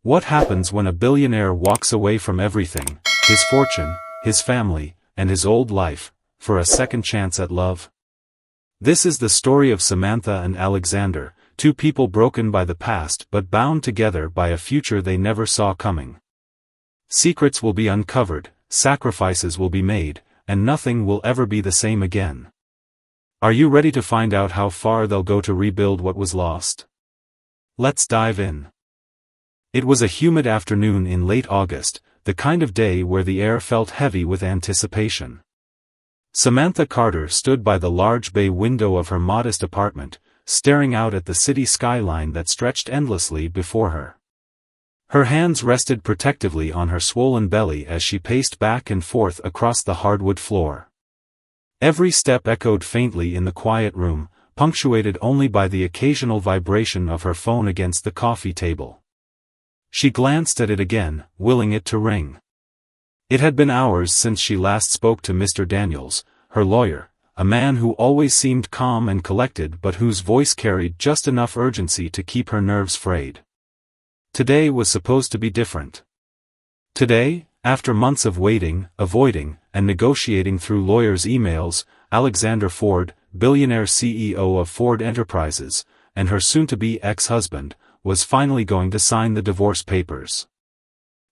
What happens when a billionaire walks away from everything, his fortune, his family, and his old life, for a second chance at love? This is the story of Samantha and Alexander, two people broken by the past but bound together by a future they never saw coming. Secrets will be uncovered, sacrifices will be made, and nothing will ever be the same again. Are you ready to find out how far they'll go to rebuild what was lost? Let's dive in. It was a humid afternoon in late August, the kind of day where the air felt heavy with anticipation. Samantha Carter stood by the large bay window of her modest apartment, staring out at the city skyline that stretched endlessly before her. Her hands rested protectively on her swollen belly as she paced back and forth across the hardwood floor. Every step echoed faintly in the quiet room, punctuated only by the occasional vibration of her phone against the coffee table. She glanced at it again, willing it to ring. It had been hours since she last spoke to Mr. Daniels, her lawyer, a man who always seemed calm and collected but whose voice carried just enough urgency to keep her nerves frayed. Today was supposed to be different. Today, after months of waiting, avoiding, and negotiating through lawyers' emails, Alexander Ford, billionaire CEO of Ford Enterprises, and her soon-to-be ex-husband, was finally going to sign the divorce papers.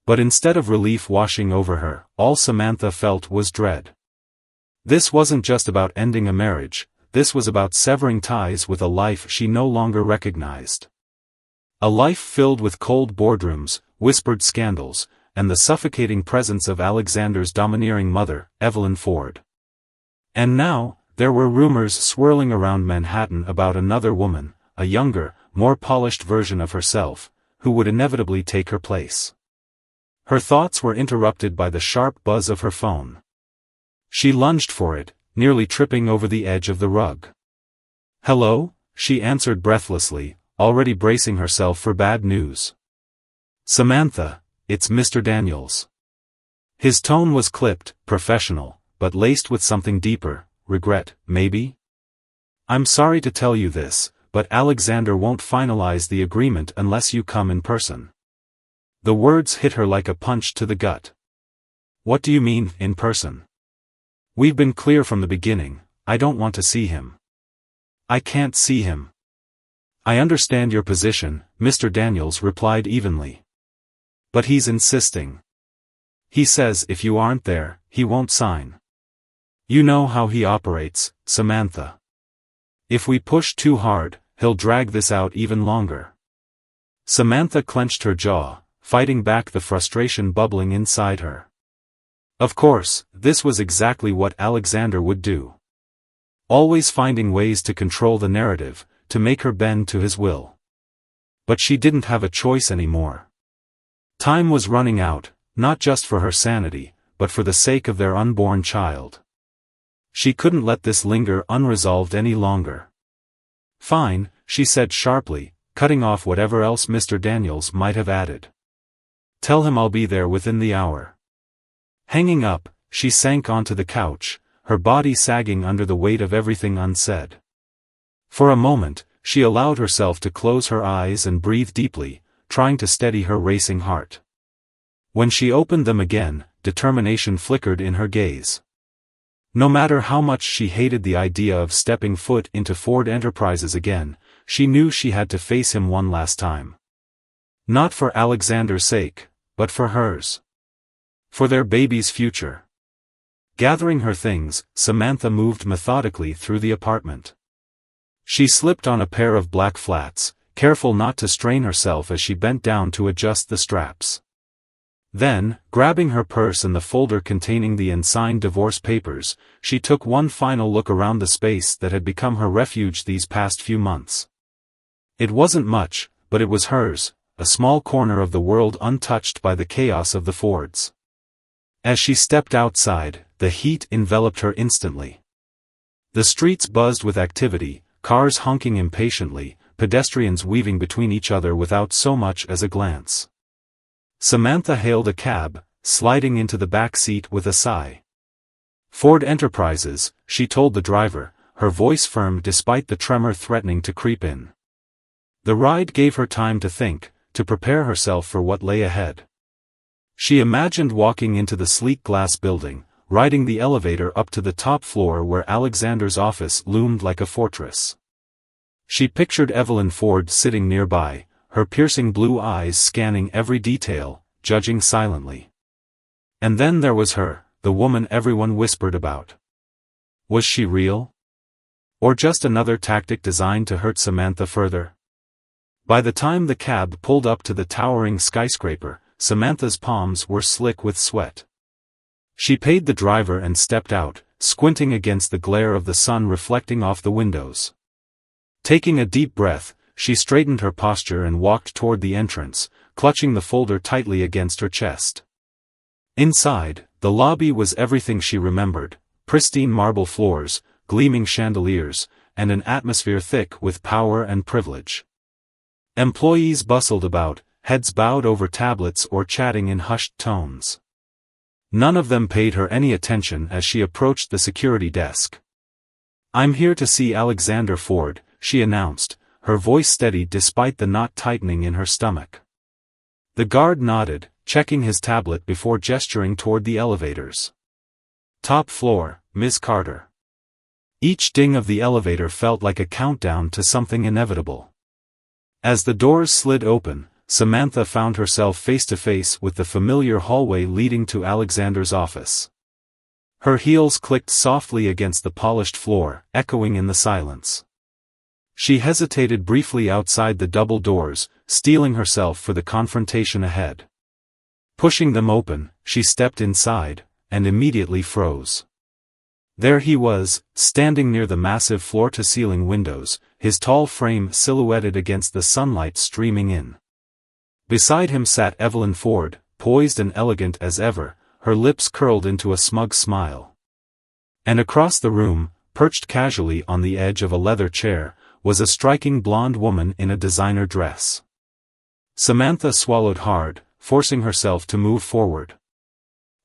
But instead of relief washing over her, all Samantha felt was dread. This wasn't just about ending a marriage, this was about severing ties with a life she no longer recognized. A life filled with cold boardrooms, whispered scandals, and the suffocating presence of Alexander's domineering mother, Evelyn Ford. And now, there were rumors swirling around Manhattan about another woman, a younger, more polished version of herself, who would inevitably take her place. Her thoughts were interrupted by the sharp buzz of her phone. She lunged for it, nearly tripping over the edge of the rug. "Hello?" she answered breathlessly, already bracing herself for bad news. "Samantha, it's Mr. Daniels." His tone was clipped, professional, but laced with something deeper, regret, maybe? "I'm sorry to tell you this, but Alexander won't finalize the agreement unless you come in person." The words hit her like a punch to the gut. "What do you mean, in person?" "We've been clear from the beginning, I don't want to see him." "I can't see him." "I understand your position," Mr. Daniels replied evenly. "But he's insisting. He says if you aren't there, he won't sign. You know how he operates, Samantha. If we push too hard, he'll drag this out even longer." Samantha clenched her jaw, fighting back the frustration bubbling inside her. Of course, this was exactly what Alexander would do. Always finding ways to control the narrative, to make her bend to his will. But she didn't have a choice anymore. Time was running out, not just for her sanity, but for the sake of their unborn child. She couldn't let this linger unresolved any longer. "Fine," she said sharply, cutting off whatever else Mr. Daniels might have added. "Tell him I'll be there within the hour." Hanging up, she sank onto the couch, her body sagging under the weight of everything unsaid. For a moment, she allowed herself to close her eyes and breathe deeply, trying to steady her racing heart. When she opened them again, determination flickered in her gaze. No matter how much she hated the idea of stepping foot into Ford Enterprises again, she knew she had to face him one last time. Not for Alexander's sake, but for hers. For their baby's future. Gathering her things, Samantha moved methodically through the apartment. She slipped on a pair of black flats, careful not to strain herself as she bent down to adjust the straps. Then, grabbing her purse and the folder containing the unsigned divorce papers, she took one final look around the space that had become her refuge these past few months. It wasn't much, but it was hers, a small corner of the world untouched by the chaos of the Fords. As she stepped outside, the heat enveloped her instantly. The streets buzzed with activity, cars honking impatiently, pedestrians weaving between each other without so much as a glance. Samantha hailed a cab, sliding into the back seat with a sigh. "Ford Enterprises," she told the driver, her voice firm despite the tremor threatening to creep in. The ride gave her time to think, to prepare herself for what lay ahead. She imagined walking into the sleek glass building, riding the elevator up to the top floor where Alexander's office loomed like a fortress. She pictured Evelyn Ford sitting nearby, her piercing blue eyes scanning every detail, judging silently. And then there was her, the woman everyone whispered about. Was she real? Or just another tactic designed to hurt Samantha further? By the time the cab pulled up to the towering skyscraper, Samantha's palms were slick with sweat. She paid the driver and stepped out, squinting against the glare of the sun reflecting off the windows. Taking a deep breath, she straightened her posture and walked toward the entrance, clutching the folder tightly against her chest. Inside, the lobby was everything she remembered: pristine marble floors, gleaming chandeliers, and an atmosphere thick with power and privilege. Employees bustled about, heads bowed over tablets or chatting in hushed tones. None of them paid her any attention as she approached the security desk. "I'm here to see Alexander Ford," she announced, her voice steady despite the knot tightening in her stomach. The guard nodded, checking his tablet before gesturing toward the elevators. "Top floor, Ms. Carter." Each ding of the elevator felt like a countdown to something inevitable. As the doors slid open, Samantha found herself face to face with the familiar hallway leading to Alexander's office. Her heels clicked softly against the polished floor, echoing in the silence. She hesitated briefly outside the double doors, steeling herself for the confrontation ahead. Pushing them open, she stepped inside, and immediately froze. There he was, standing near the massive floor-to-ceiling windows, his tall frame silhouetted against the sunlight streaming in. Beside him sat Evelyn Ford, poised and elegant as ever, her lips curled into a smug smile. And across the room, perched casually on the edge of a leather chair, was a striking blonde woman in a designer dress. Samantha swallowed hard, forcing herself to move forward.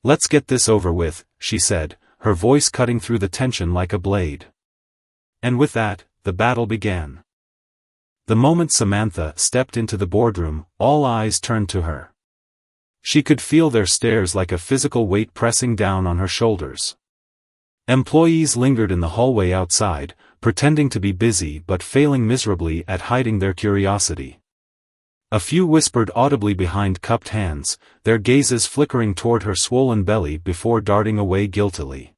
"Let's get this over with," she said, her voice cutting through the tension like a blade. And with that, the battle began. The moment Samantha stepped into the boardroom, all eyes turned to her. She could feel their stares like a physical weight pressing down on her shoulders. Employees lingered in the hallway outside, pretending to be busy but failing miserably at hiding their curiosity. A few whispered audibly behind cupped hands, their gazes flickering toward her swollen belly before darting away guiltily.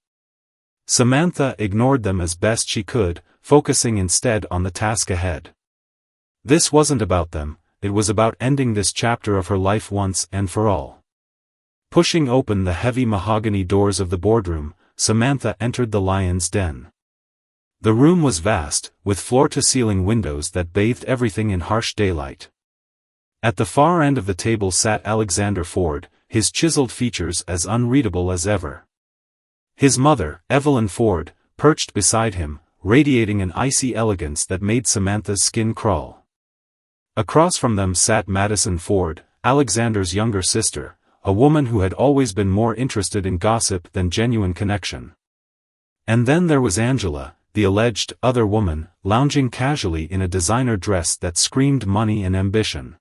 Samantha ignored them as best she could, focusing instead on the task ahead. This wasn't about them, it was about ending this chapter of her life once and for all. Pushing open the heavy mahogany doors of the boardroom, Samantha entered the lion's den. The room was vast, with floor-to-ceiling windows that bathed everything in harsh daylight. At the far end of the table sat Alexander Ford, his chiseled features as unreadable as ever. His mother, Evelyn Ford, perched beside him, radiating an icy elegance that made Samantha's skin crawl. Across from them sat Madison Ford, Alexander's younger sister, a woman who had always been more interested in gossip than genuine connection. And then there was Angela, the alleged other woman, lounging casually in a designer dress that screamed money and ambition.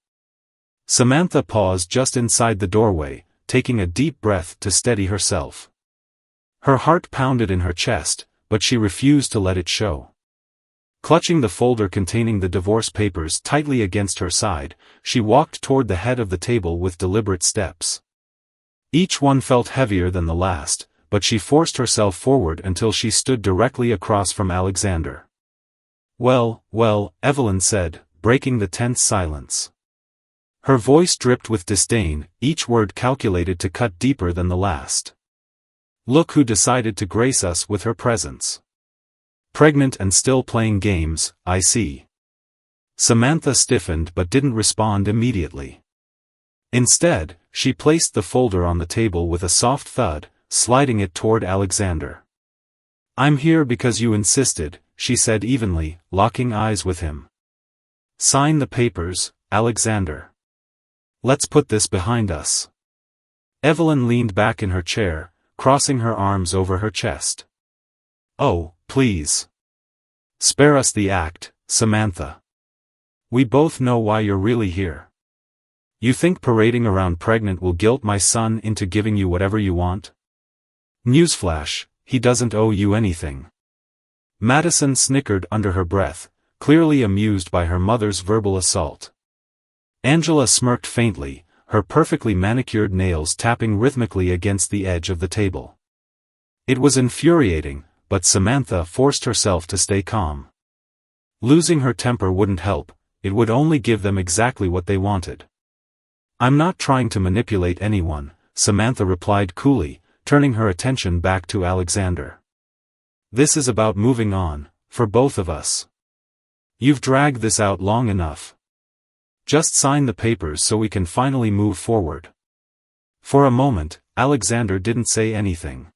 Samantha paused just inside the doorway, taking a deep breath to steady herself. Her heart pounded in her chest, but she refused to let it show. Clutching the folder containing the divorce papers tightly against her side, she walked toward the head of the table with deliberate steps. Each one felt heavier than the last, but she forced herself forward until she stood directly across from Alexander. "Well, well," Evelyn said, breaking the tense silence. Her voice dripped with disdain, each word calculated to cut deeper than the last. "Look who decided to grace us with her presence. Pregnant and still playing games, I see." Samantha stiffened but didn't respond immediately. Instead, she placed the folder on the table with a soft thud, sliding it toward Alexander. "I'm here because you insisted," she said evenly, locking eyes with him. "Sign the papers, Alexander. Let's put this behind us." Evelyn leaned back in her chair, crossing her arms over her chest. "Oh, please. Spare us the act, Samantha. We both know why you're really here." You think parading around pregnant will guilt my son into giving you whatever you want? Newsflash, he doesn't owe you anything. Madison snickered under her breath, clearly amused by her mother's verbal assault. Angela smirked faintly, her perfectly manicured nails tapping rhythmically against the edge of the table. It was infuriating, but Samantha forced herself to stay calm. Losing her temper wouldn't help, it would only give them exactly what they wanted. I'm not trying to manipulate anyone, Samantha replied coolly, turning her attention back to Alexander. This is about moving on, for both of us. You've dragged this out long enough. Just sign the papers so we can finally move forward. For a moment, Alexander didn't say anything.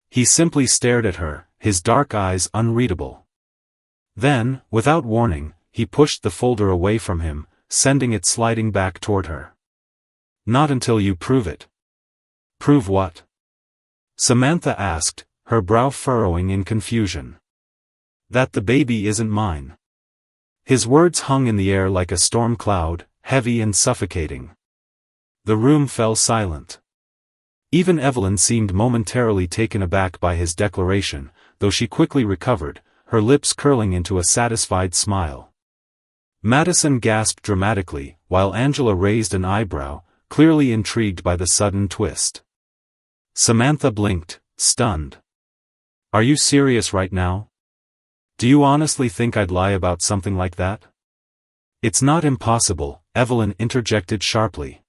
He simply stared at her, his dark eyes unreadable. Then, without warning, he pushed the folder away from him, sending it sliding back toward her. Not until you prove it. Prove what? Samantha asked, her brow furrowing in confusion. That the baby isn't mine. His words hung in the air like a storm cloud, heavy and suffocating. The room fell silent. Even Evelyn seemed momentarily taken aback by his declaration, though she quickly recovered, her lips curling into a satisfied smile. Madison gasped dramatically, while Angela raised an eyebrow, clearly intrigued by the sudden twist. Samantha blinked, stunned. Are you serious right now? Do you honestly think I'd lie about something like that? It's not impossible, Evelyn interjected sharply.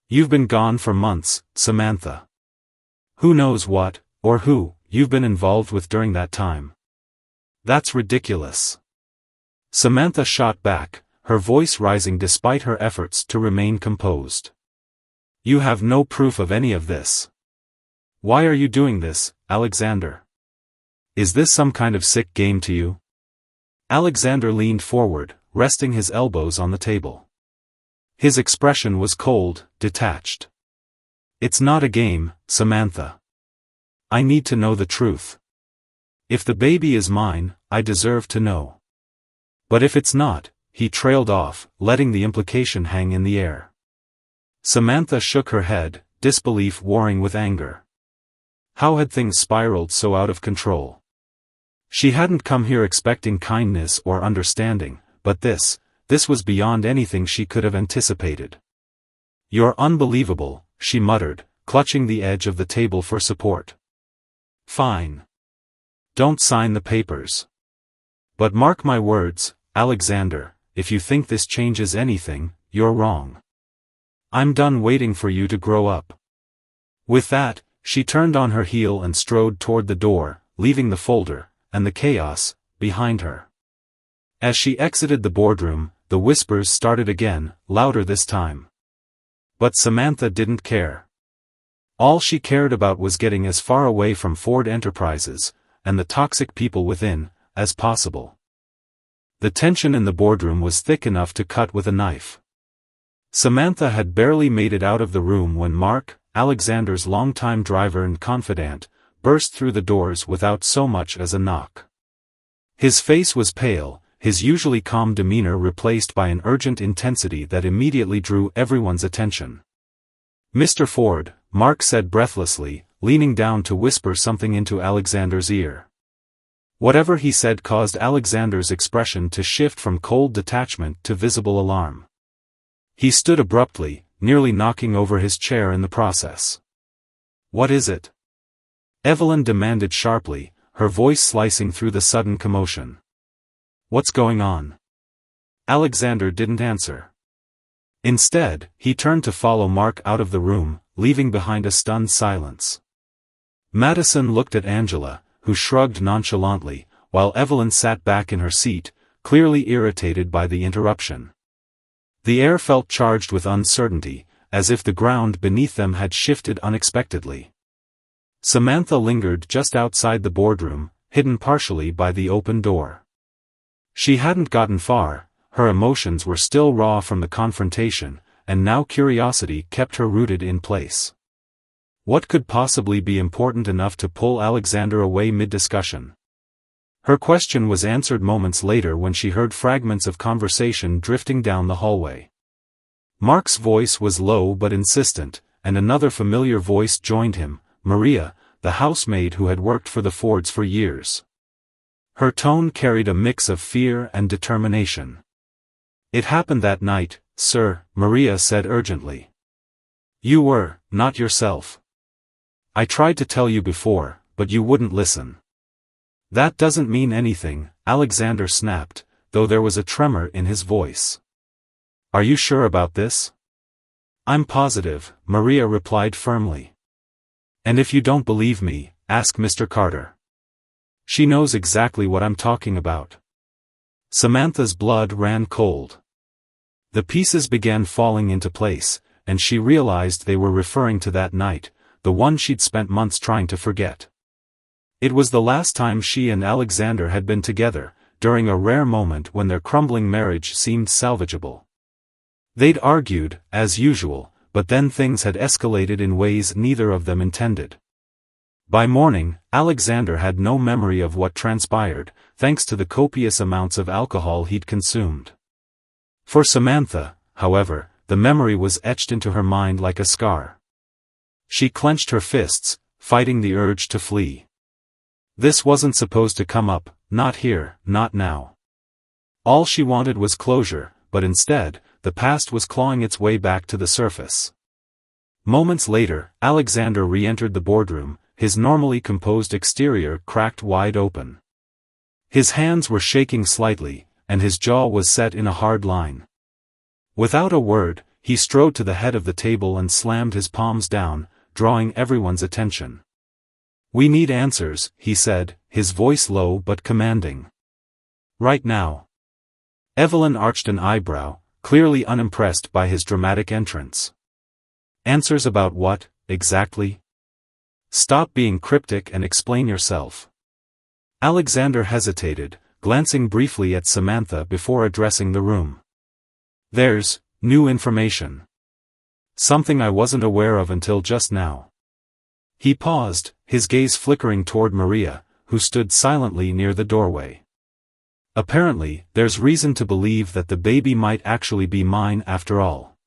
You've been gone for months, Samantha. Who knows what, or who, you've been involved with during that time. That's ridiculous. Samantha shot back, her voice rising despite her efforts to remain composed. You have no proof of any of this. Why are you doing this, Alexander? Is this some kind of sick game to you? Alexander leaned forward, resting his elbows on the table. His expression was cold, detached. It's not a game, Samantha. I need to know the truth. If the baby is mine, I deserve to know. But if it's not, he trailed off, letting the implication hang in the air. Samantha shook her head, disbelief warring with anger. How had things spiraled so out of control? She hadn't come here expecting kindness or understanding, but this was beyond anything she could have anticipated. You're unbelievable, she muttered, clutching the edge of the table for support. Fine. Don't sign the papers. But mark my words, Alexander, if you think this changes anything, you're wrong. I'm done waiting for you to grow up. With that, she turned on her heel and strode toward the door, leaving the folder, and the chaos, behind her. As she exited the boardroom, the whispers started again, louder this time. But Samantha didn't care. All she cared about was getting as far away from Ford Enterprises, and the toxic people within, as possible. The tension in the boardroom was thick enough to cut with a knife. Samantha had barely made it out of the room when Mark, Alexander's longtime driver and confidant, burst through the doors without so much as a knock. His face was pale, his usually calm demeanor replaced by an urgent intensity that immediately drew everyone's attention. Mr. Ford, Mark said breathlessly, leaning down to whisper something into Alexander's ear. Whatever he said caused Alexander's expression to shift from cold detachment to visible alarm. He stood abruptly, nearly knocking over his chair in the process. What is it? Evelyn demanded sharply, her voice slicing through the sudden commotion. What's going on? Alexander didn't answer. Instead, he turned to follow Mark out of the room, leaving behind a stunned silence. Madison looked at Angela, who shrugged nonchalantly, while Evelyn sat back in her seat, clearly irritated by the interruption. The air felt charged with uncertainty, as if the ground beneath them had shifted unexpectedly. Samantha lingered just outside the boardroom, hidden partially by the open door. She hadn't gotten far, her emotions were still raw from the confrontation, and now curiosity kept her rooted in place. What could possibly be important enough to pull Alexander away mid-discussion? Her question was answered moments later when she heard fragments of conversation drifting down the hallway. Mark's voice was low but insistent, and another familiar voice joined him, Maria, the housemaid who had worked for the Fords for years. Her tone carried a mix of fear and determination. "It happened that night, sir," Maria said urgently. "You were not yourself. I tried to tell you before, but you wouldn't listen." "That doesn't mean anything," Alexander snapped, though there was a tremor in his voice. "Are you sure about this?" "I'm positive," Maria replied firmly. "And if you don't believe me, ask Mr. Carter. She knows exactly what I'm talking about." Samantha's blood ran cold. The pieces began falling into place, and she realized they were referring to that night, the one she'd spent months trying to forget. It was the last time she and Alexander had been together, during a rare moment when their crumbling marriage seemed salvageable. They'd argued, as usual, but then things had escalated in ways neither of them intended. By morning, Alexander had no memory of what transpired, thanks to the copious amounts of alcohol he'd consumed. For Samantha, however, the memory was etched into her mind like a scar. She clenched her fists, fighting the urge to flee. This wasn't supposed to come up, not here, not now. All she wanted was closure, but instead, the past was clawing its way back to the surface. Moments later, Alexander re-entered the boardroom, his normally composed exterior cracked wide open. His hands were shaking slightly, and his jaw was set in a hard line. Without a word, he strode to the head of the table and slammed his palms down, drawing everyone's attention. "We need answers," he said, his voice low but commanding. "Right now." Evelyn arched an eyebrow, clearly unimpressed by his dramatic entrance. "Answers about what, exactly? Stop being cryptic and explain yourself." Alexander hesitated, glancing briefly at Samantha before addressing the room. "There's new information. Something I wasn't aware of until just now." He paused, his gaze flickering toward Maria, who stood silently near the doorway. "Apparently, there's reason to believe that the baby might actually be mine after all."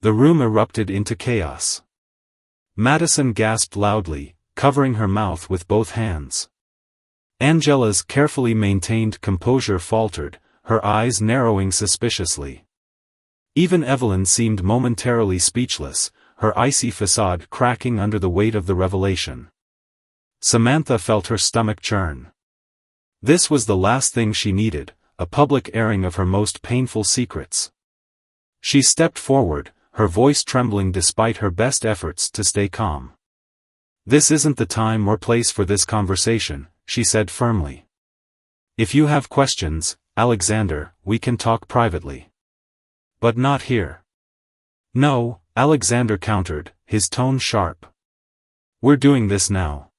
The room erupted into chaos. Madison gasped loudly, covering her mouth with both hands. Angela's carefully maintained composure faltered, her eyes narrowing suspiciously. Even Evelyn seemed momentarily speechless, her icy facade cracking under the weight of the revelation. Samantha felt her stomach churn. This was the last thing she needed, a public airing of her most painful secrets. She stepped forward, her voice trembling despite her best efforts to stay calm. "This isn't the time or place for this conversation," she said firmly. "If you have questions, Alexander, we can talk privately. But not here." "No," Alexander countered, his tone sharp. "We're doing this now.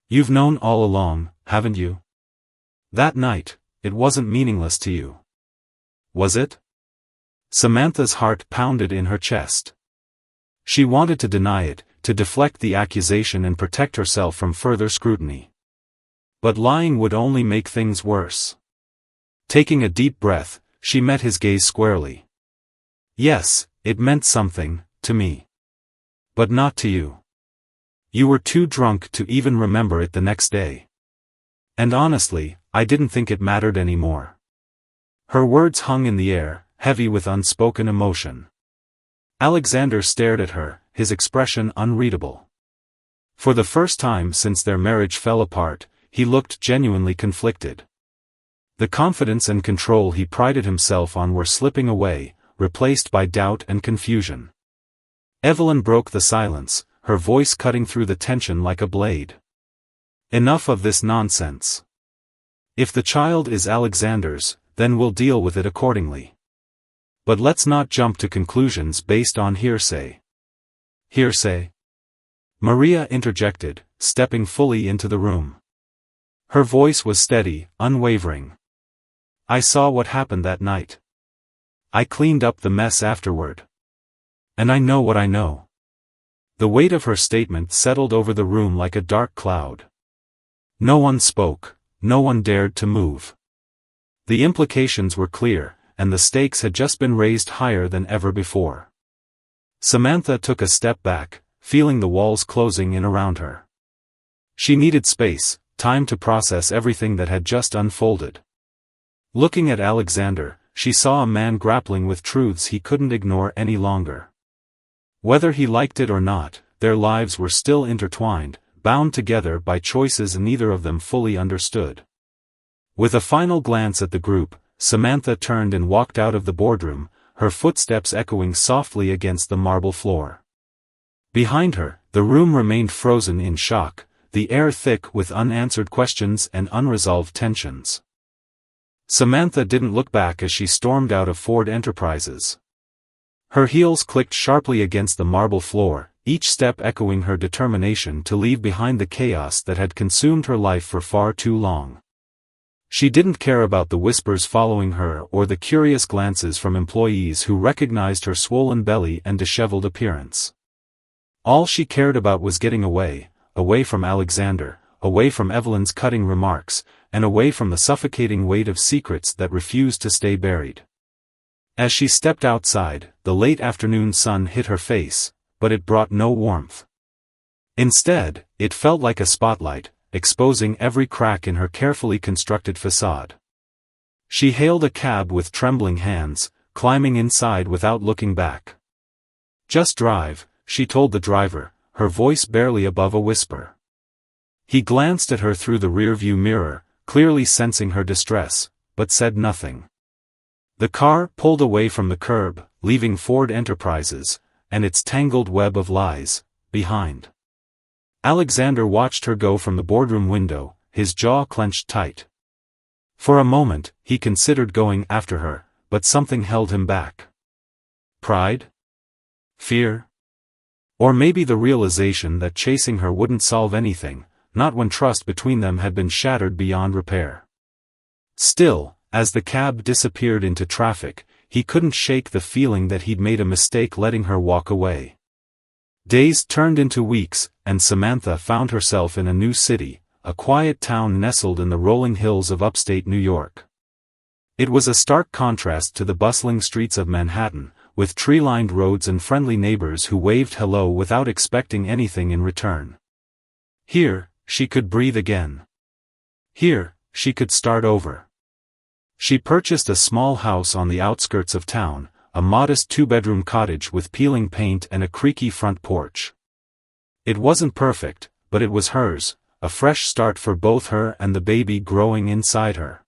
You've known all along, haven't you? That night, it wasn't meaningless to you. Was it?" Samantha's heart pounded in her chest. She wanted to deny it, to deflect the accusation and protect herself from further scrutiny. But lying would only make things worse. Taking a deep breath, she met his gaze squarely. "Yes, it meant something, to me. But not to you. You were too drunk to even remember it the next day. And honestly, I didn't think it mattered anymore." Her words hung in the air, heavy with unspoken emotion. Alexander stared at her, his expression unreadable. For the first time since their marriage fell apart, he looked genuinely conflicted. The confidence and control he prided himself on were slipping away, replaced by doubt and confusion. Evelyn broke the silence, her voice cutting through the tension like a blade. "Enough of this nonsense. If the child is Alexander's, then we'll deal with it accordingly. But let's not jump to conclusions based on hearsay." "Hearsay?" Maria interjected, stepping fully into the room. Her voice was steady, unwavering. "I saw what happened that night. I cleaned up the mess afterward. And I know what I know." The weight of her statement settled over the room like a dark cloud. No one spoke, no one dared to move. The implications were clear, and the stakes had just been raised higher than ever before. Samantha took a step back, feeling the walls closing in around her. She needed space, time to process everything that had just unfolded. Looking at Alexander, she saw a man grappling with truths he couldn't ignore any longer. Whether he liked it or not, their lives were still intertwined, bound together by choices neither of them fully understood. With a final glance at the group, Samantha turned and walked out of the boardroom, her footsteps echoing softly against the marble floor. Behind her, the room remained frozen in shock, the air thick with unanswered questions and unresolved tensions. Samantha didn't look back as she stormed out of Ford Enterprises. Her heels clicked sharply against the marble floor, each step echoing her determination to leave behind the chaos that had consumed her life for far too long. She didn't care about the whispers following her or the curious glances from employees who recognized her swollen belly and disheveled appearance. All she cared about was getting away from Alexander, away from Evelyn's cutting remarks, and away from the suffocating weight of secrets that refused to stay buried. As she stepped outside, the late afternoon sun hit her face, but it brought no warmth. Instead, it felt like a spotlight, exposing every crack in her carefully constructed facade. She hailed a cab with trembling hands, climbing inside without looking back. "Just drive," she told the driver, her voice barely above a whisper. He glanced at her through the rearview mirror, clearly sensing her distress, but said nothing. The car pulled away from the curb, leaving Ford Enterprises, and its tangled web of lies, behind. Alexander watched her go from the boardroom window, his jaw clenched tight. For a moment, he considered going after her, but something held him back. Pride? Fear? Or maybe the realization that chasing her wouldn't solve anything, not when trust between them had been shattered beyond repair. Still, as the cab disappeared into traffic, he couldn't shake the feeling that he'd made a mistake letting her walk away. Days turned into weeks, and Samantha found herself in a new city, a quiet town nestled in the rolling hills of upstate New York. It was a stark contrast to the bustling streets of Manhattan, with tree-lined roads and friendly neighbors who waved hello without expecting anything in return. Here, she could breathe again. Here, she could start over. She purchased a small house on the outskirts of town, a modest two-bedroom cottage with peeling paint and a creaky front porch. It wasn't perfect, but it was hers, a fresh start for both her and the baby growing inside her.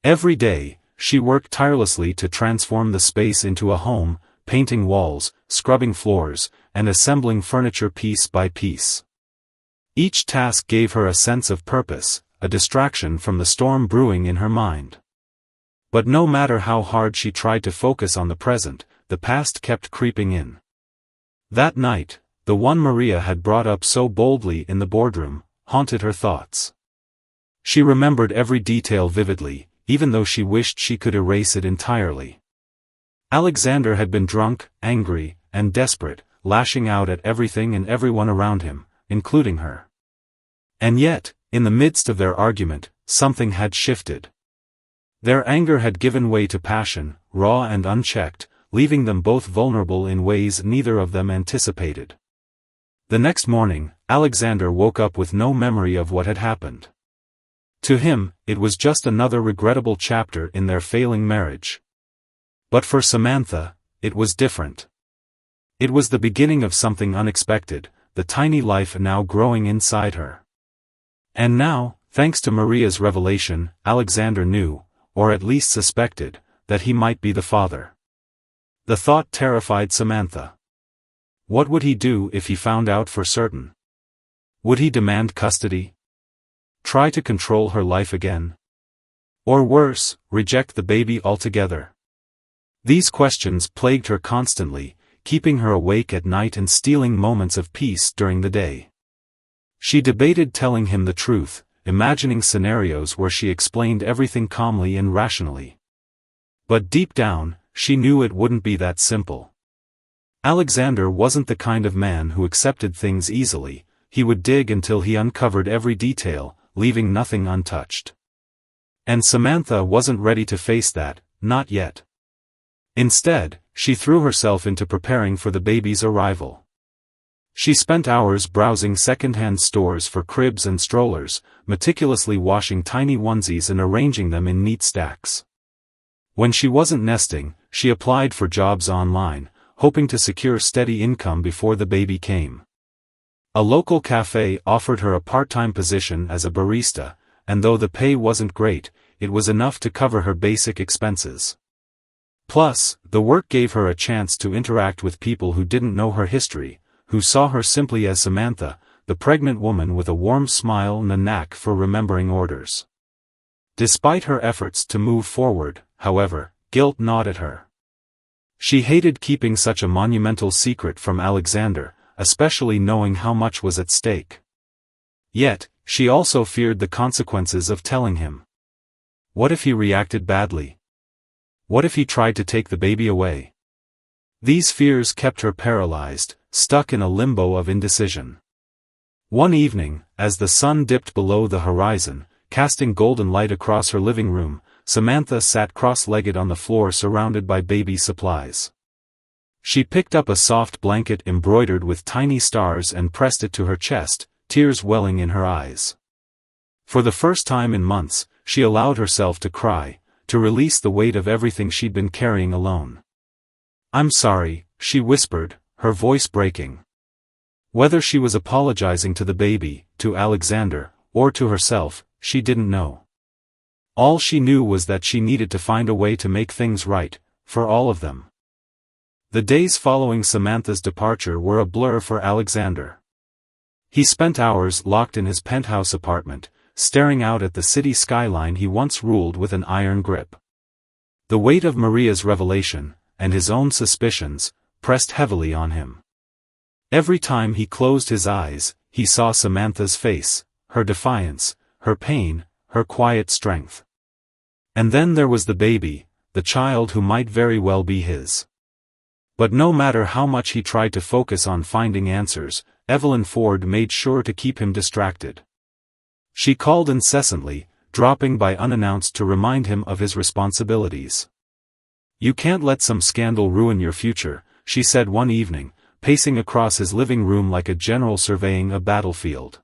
Every day, she worked tirelessly to transform the space into a home, painting walls, scrubbing floors, and assembling furniture piece by piece. Each task gave her a sense of purpose, a distraction from the storm brewing in her mind. But no matter how hard she tried to focus on the present, the past kept creeping in. That night, the one Maria had brought up so boldly in the boardroom, haunted her thoughts. She remembered every detail vividly, even though she wished she could erase it entirely. Alexander had been drunk, angry, and desperate, lashing out at everything and everyone around him, including her. And yet, in the midst of their argument, something had shifted. Their anger had given way to passion, raw and unchecked, leaving them both vulnerable in ways neither of them anticipated. The next morning, Alexander woke up with no memory of what had happened. To him, it was just another regrettable chapter in their failing marriage. But for Samantha, it was different. It was the beginning of something unexpected, the tiny life now growing inside her. And now, thanks to Maria's revelation, Alexander knew, or at least suspected, that he might be the father. The thought terrified Samantha. What would he do if he found out for certain? Would he demand custody? Try to control her life again? Or worse, reject the baby altogether? These questions plagued her constantly, keeping her awake at night and stealing moments of peace during the day. She debated telling him the truth, imagining scenarios where she explained everything calmly and rationally. But deep down, she knew it wouldn't be that simple. Alexander wasn't the kind of man who accepted things easily. He would dig until he uncovered every detail, leaving nothing untouched. And Samantha wasn't ready to face that, not yet. Instead, she threw herself into preparing for the baby's arrival. She spent hours browsing second-hand stores for cribs and strollers, meticulously washing tiny onesies and arranging them in neat stacks. When she wasn't nesting, she applied for jobs online, hoping to secure steady income before the baby came. A local cafe offered her a part-time position as a barista, and though the pay wasn't great, it was enough to cover her basic expenses. Plus, the work gave her a chance to interact with people who didn't know her history, who saw her simply as Samantha, the pregnant woman with a warm smile and a knack for remembering orders. Despite her efforts to move forward, however, guilt gnawed at her. She hated keeping such a monumental secret from Alexander, especially knowing how much was at stake. Yet, she also feared the consequences of telling him. What if he reacted badly? What if he tried to take the baby away? These fears kept her paralyzed, stuck in a limbo of indecision. One evening, as the sun dipped below the horizon, casting golden light across her living room, Samantha sat cross-legged on the floor surrounded by baby supplies. She picked up a soft blanket embroidered with tiny stars and pressed it to her chest, tears welling in her eyes. For the first time in months, she allowed herself to cry, to release the weight of everything she'd been carrying alone. "I'm sorry," she whispered, her voice breaking. Whether she was apologizing to the baby, to Alexander, or to herself, she didn't know. All she knew was that she needed to find a way to make things right, for all of them. The days following Samantha's departure were a blur for Alexander. He spent hours locked in his penthouse apartment, staring out at the city skyline he once ruled with an iron grip. The weight of Maria's revelation, and his own suspicions, pressed heavily on him. Every time he closed his eyes, he saw Samantha's face, her defiance, her pain, her quiet strength. And then there was the baby, the child who might very well be his. But no matter how much he tried to focus on finding answers, Evelyn Ford made sure to keep him distracted. She called incessantly, dropping by unannounced to remind him of his responsibilities. "You can't let some scandal ruin your future," she said one evening, pacing across his living room like a general surveying a battlefield.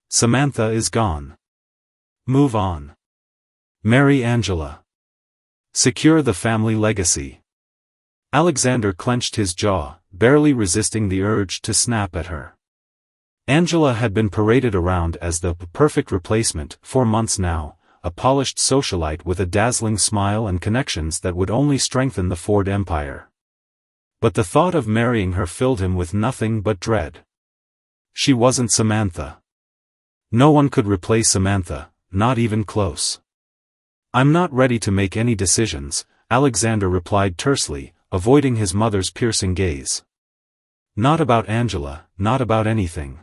"Samantha is gone. Move on. Marry Angela. Secure the family legacy." Alexander clenched his jaw, barely resisting the urge to snap at her. Angela had been paraded around as the perfect replacement for months now, a polished socialite with a dazzling smile and connections that would only strengthen the Ford empire. But the thought of marrying her filled him with nothing but dread. She wasn't Samantha. No one could replace Samantha, not even close. "I'm not ready to make any decisions," Alexander replied tersely, avoiding his mother's piercing gaze. "Not about Angela, not about anything."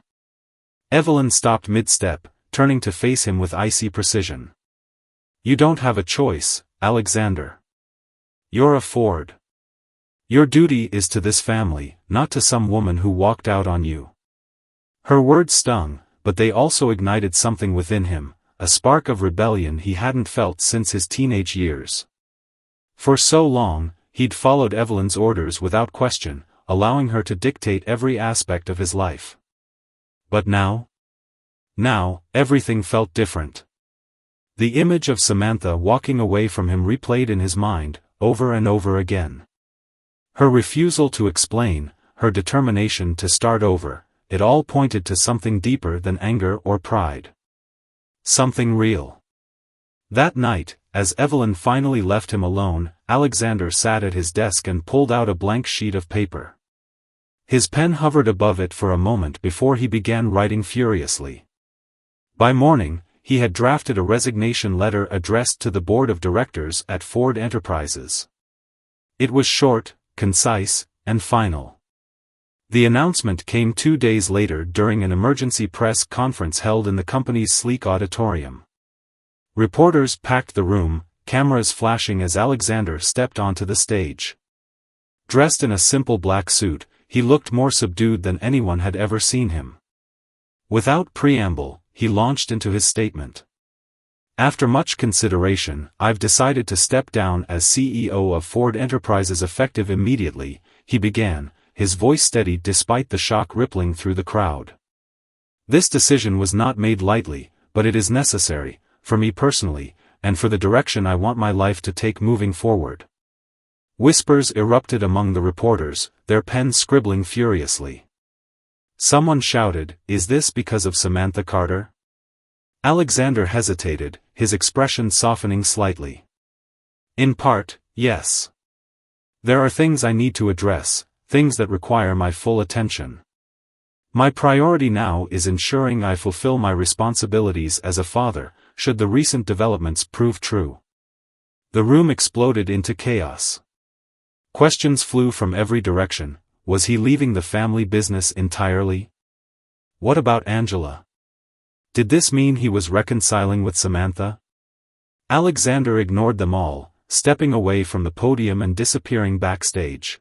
Evelyn stopped mid-step, turning to face him with icy precision. "You don't have a choice, Alexander. You're a Ford. Your duty is to this family, not to some woman who walked out on you." Her words stung, but they also ignited something within him, a spark of rebellion he hadn't felt since his teenage years. For so long, he'd followed Evelyn's orders without question, allowing her to dictate every aspect of his life. But now? Now, everything felt different. The image of Samantha walking away from him replayed in his mind, over and over again. Her refusal to explain, her determination to start over, it all pointed to something deeper than anger or pride. Something real. That night, as Evelyn finally left him alone, Alexander sat at his desk and pulled out a blank sheet of paper. His pen hovered above it for a moment before he began writing furiously. By morning, he had drafted a resignation letter addressed to the board of directors at Ford Enterprises. It was short, concise, and final. The announcement came 2 days later during an emergency press conference held in the company's sleek auditorium. Reporters packed the room, cameras flashing as Alexander stepped onto the stage. Dressed in a simple black suit, he looked more subdued than anyone had ever seen him. Without preamble, he launched into his statement. After much consideration, I've decided to step down as CEO of Ford Enterprises effective immediately, he began, his voice steady despite the shock rippling through the crowd. This decision was not made lightly, but it is necessary, for me personally, and for the direction I want my life to take moving forward. Whispers erupted among the reporters, their pens scribbling furiously. Someone shouted, "Is this because of Samantha Carter?" Alexander hesitated, his expression softening slightly. In part, yes. There are things I need to address, things that require my full attention. My priority now is ensuring I fulfill my responsibilities as a father, should the recent developments prove true. The room exploded into chaos. Questions flew from every direction. Was he leaving the family business entirely? What about Angela? Did this mean he was reconciling with Samantha? Alexander ignored them all, stepping away from the podium and disappearing backstage.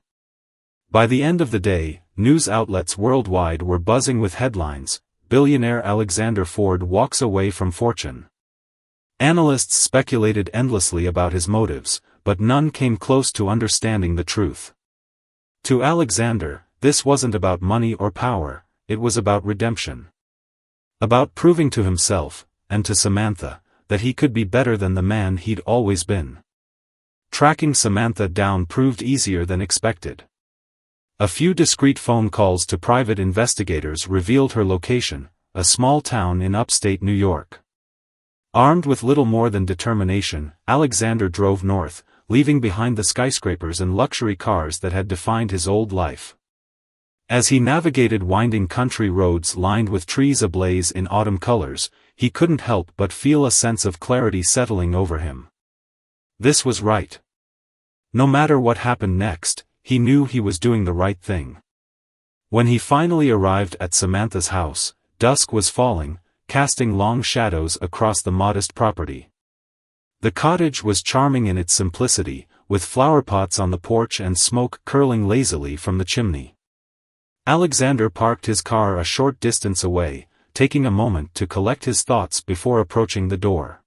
By the end of the day, news outlets worldwide were buzzing with headlines, "Billionaire Alexander Ford walks away from fortune." Analysts speculated endlessly about his motives, but none came close to understanding the truth. To Alexander, this wasn't about money or power, it was about redemption. About proving to himself, and to Samantha, that he could be better than the man he'd always been. Tracking Samantha down proved easier than expected. A few discreet phone calls to private investigators revealed her location, a small town in upstate New York. Armed with little more than determination, Alexander drove north, leaving behind the skyscrapers and luxury cars that had defined his old life. As he navigated winding country roads lined with trees ablaze in autumn colors, he couldn't help but feel a sense of clarity settling over him. This was right. No matter what happened next, he knew he was doing the right thing. When he finally arrived at Samantha's house, dusk was falling, casting long shadows across the modest property. The cottage was charming in its simplicity, with flowerpots on the porch and smoke curling lazily from the chimney. Alexander parked his car a short distance away, taking a moment to collect his thoughts before approaching the door.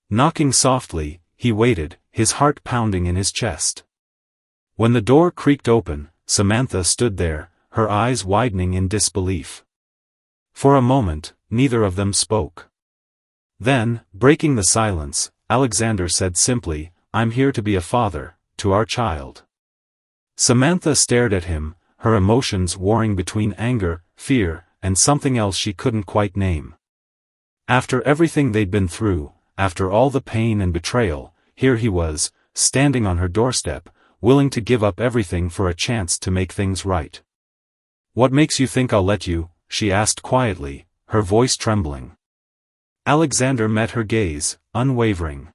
Knocking softly, he waited, his heart pounding in his chest. When the door creaked open, Samantha stood there, her eyes widening in disbelief. For a moment, neither of them spoke. Then, breaking the silence, Alexander said simply, "I'm here to be a father, to our child." Samantha stared at him, her emotions warring between anger, fear, and something else she couldn't quite name. After everything they'd been through, after all the pain and betrayal, here he was, standing on her doorstep, willing to give up everything for a chance to make things right. "What makes you think I'll let you?" she asked quietly, her voice trembling. Alexander met her gaze, unwavering.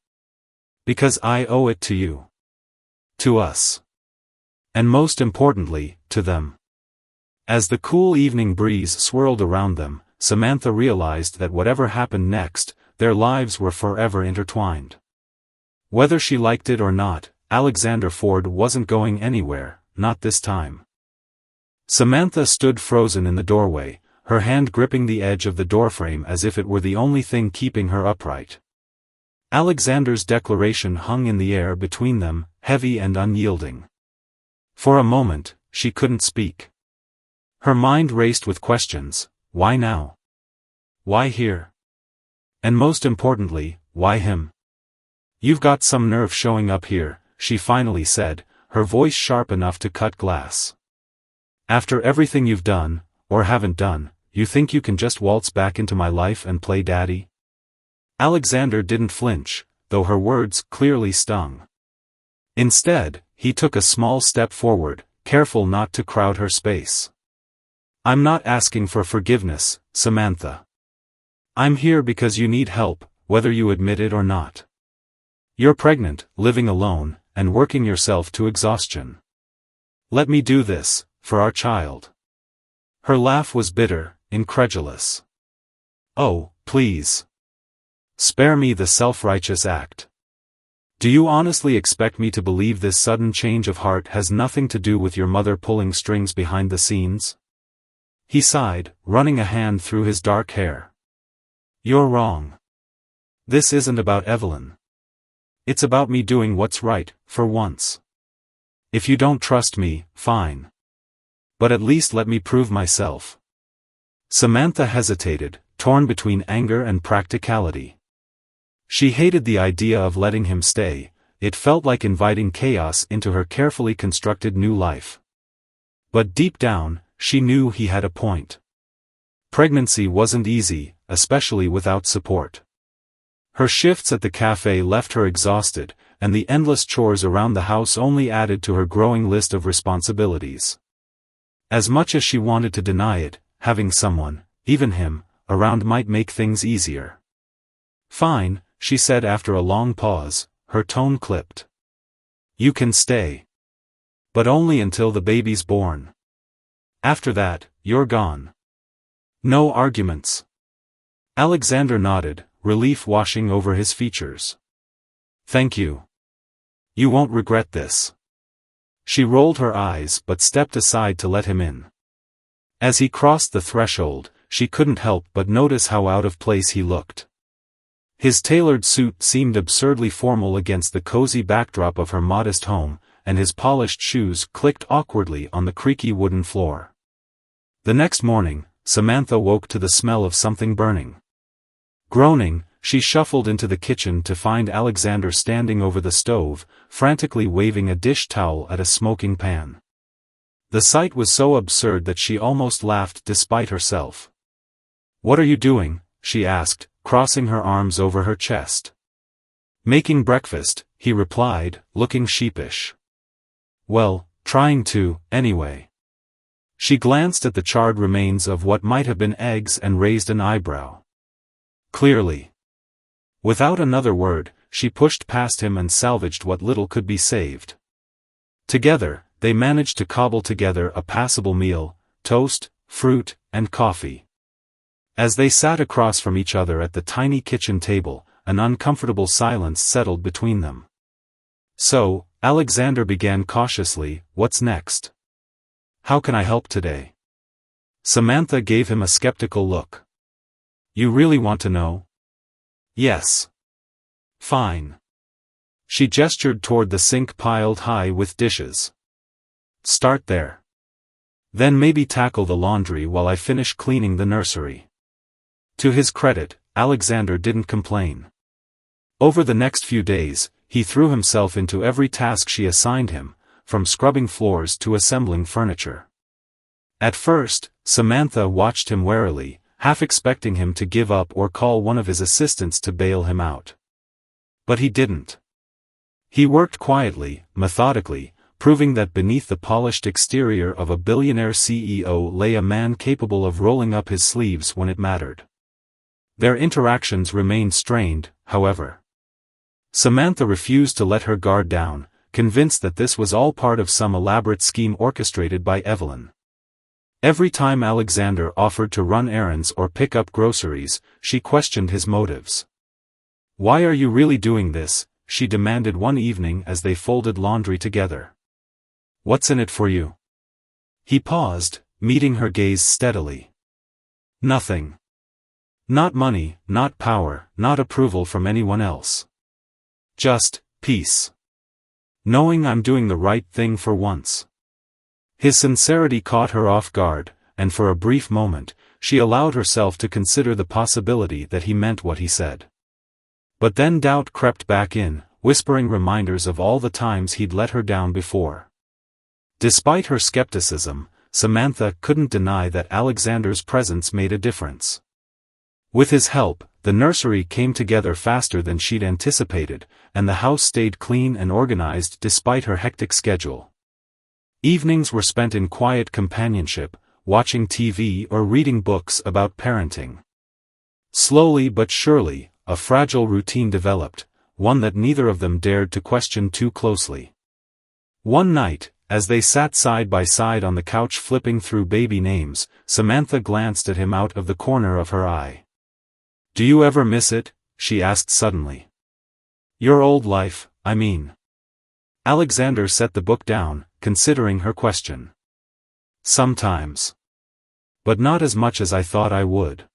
"Because I owe it to you. To us. And most importantly, to them." As the cool evening breeze swirled around them, Samantha realized that whatever happened next, their lives were forever intertwined. Whether she liked it or not, Alexander Ford wasn't going anywhere, not this time. Samantha stood frozen in the doorway, her hand gripping the edge of the doorframe as if it were the only thing keeping her upright. Alexander's declaration hung in the air between them, heavy and unyielding. For a moment, she couldn't speak. Her mind raced with questions: why now? Why here? And most importantly, why him? "You've got some nerve showing up here," she finally said, her voice sharp enough to cut glass. "After everything you've done, or haven't done, you think you can just waltz back into my life and play daddy?" Alexander didn't flinch, though her words clearly stung. Instead, he took a small step forward, careful not to crowd her space. "I'm not asking for forgiveness, Samantha. I'm here because you need help, whether you admit it or not. You're pregnant, living alone, and working yourself to exhaustion. Let me do this, for our child." Her laugh was bitter, incredulous. "Oh, please. Spare me the self-righteous act. Do you honestly expect me to believe this sudden change of heart has nothing to do with your mother pulling strings behind the scenes?" He sighed, running a hand through his dark hair. "You're wrong. This isn't about Evelyn. It's about me doing what's right, for once. If you don't trust me, fine. But at least let me prove myself." Samantha hesitated, torn between anger and practicality. She hated the idea of letting him stay. It felt like inviting chaos into her carefully constructed new life. But deep down, she knew he had a point. Pregnancy wasn't easy, especially without support. Her shifts at the cafe left her exhausted, and the endless chores around the house only added to her growing list of responsibilities. As much as she wanted to deny it, having someone, even him, around might make things easier. "Fine," she said after a long pause, her tone clipped. "You can stay. But only until the baby's born. After that, you're gone. No arguments." Alexander nodded, relief washing over his features. "Thank you. You won't regret this." She rolled her eyes but stepped aside to let him in. As he crossed the threshold, she couldn't help but notice how out of place he looked. His tailored suit seemed absurdly formal against the cozy backdrop of her modest home, and his polished shoes clicked awkwardly on the creaky wooden floor. The next morning, Samantha woke to the smell of something burning. Groaning, she shuffled into the kitchen to find Alexander standing over the stove, frantically waving a dish towel at a smoking pan. The sight was so absurd that she almost laughed despite herself. "What are you doing?" she asked, crossing her arms over her chest. "Making breakfast," he replied, looking sheepish. "Well, trying to, anyway." She glanced at the charred remains of what might have been eggs and raised an eyebrow. "Clearly." Without another word, she pushed past him and salvaged what little could be saved. Together, they managed to cobble together a passable meal: toast, fruit, and coffee. As they sat across from each other at the tiny kitchen table, an uncomfortable silence settled between them. "So," Alexander began cautiously, "what's next? How can I help today?" Samantha gave him a skeptical look. "You really want to know?" "Yes." "Fine." She gestured toward the sink piled high with dishes. "Start there. Then maybe tackle the laundry while I finish cleaning the nursery." To his credit, Alexander didn't complain. Over the next few days, he threw himself into every task she assigned him, from scrubbing floors to assembling furniture. At first, Samantha watched him warily, half expecting him to give up or call one of his assistants to bail him out. But he didn't. He worked quietly, methodically, proving that beneath the polished exterior of a billionaire CEO lay a man capable of rolling up his sleeves when it mattered. Their interactions remained strained, however. Samantha refused to let her guard down, convinced that this was all part of some elaborate scheme orchestrated by Evelyn. Every time Alexander offered to run errands or pick up groceries, she questioned his motives. "Why are you really doing this?" she demanded one evening as they folded laundry together. "What's in it for you?" He paused, meeting her gaze steadily. "Nothing. Not money, not power, not approval from anyone else. Just peace. Knowing I'm doing the right thing for once." His sincerity caught her off guard, and for a brief moment, she allowed herself to consider the possibility that he meant what he said. But then doubt crept back in, whispering reminders of all the times he'd let her down before. Despite her skepticism, Samantha couldn't deny that Alexander's presence made a difference. With his help, the nursery came together faster than she'd anticipated, and the house stayed clean and organized despite her hectic schedule. Evenings were spent in quiet companionship, watching TV or reading books about parenting. Slowly but surely, a fragile routine developed, one that neither of them dared to question too closely. One night, as they sat side by side on the couch flipping through baby names, Samantha glanced at him out of the corner of her eye. "Do you ever miss it?" she asked suddenly. "Your old life, I mean." Alexander set the book down, considering her question. "Sometimes. But not as much as I thought I would.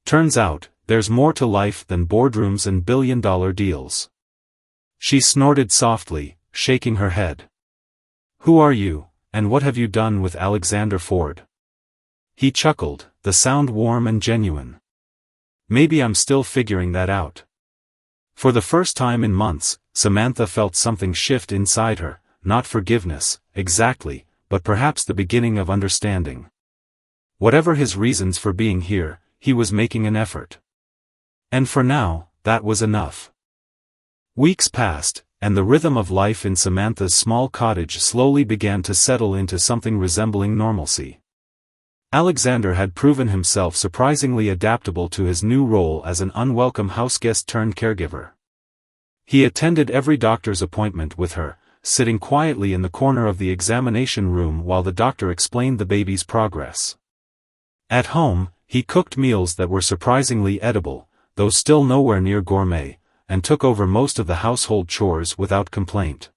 Turns out, there's more to life than boardrooms and billion-dollar deals. She snorted softly, shaking her head. Who are you, and what have you done with Alexander Ford? He chuckled, the sound warm and genuine. Maybe I'm still figuring that out. For the first time in months, Samantha felt something shift inside her, not forgiveness, exactly, but perhaps the beginning of understanding. Whatever his reasons for being here, he was making an effort. And for now, that was enough. Weeks passed, and the rhythm of life in Samantha's small cottage slowly began to settle into something resembling normalcy. Alexander had proven himself surprisingly adaptable to his new role as an unwelcome houseguest turned caregiver. He attended every doctor's appointment with her, sitting quietly in the corner of the examination room while the doctor explained the baby's progress. At home, he cooked meals that were surprisingly edible, though still nowhere near gourmet, and took over most of the household chores without complaint.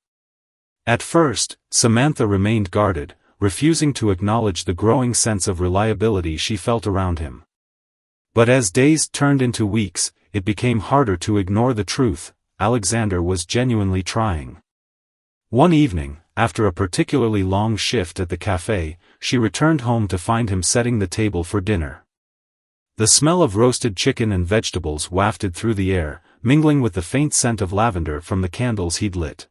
At first, Samantha remained guarded, refusing to acknowledge the growing sense of reliability she felt around him. But as days turned into weeks, it became harder to ignore the truth: Alexander was genuinely trying. One evening, after a particularly long shift at the cafe, she returned home to find him setting the table for dinner. The smell of roasted chicken and vegetables wafted through the air, mingling with the faint scent of lavender from the candles he'd lit.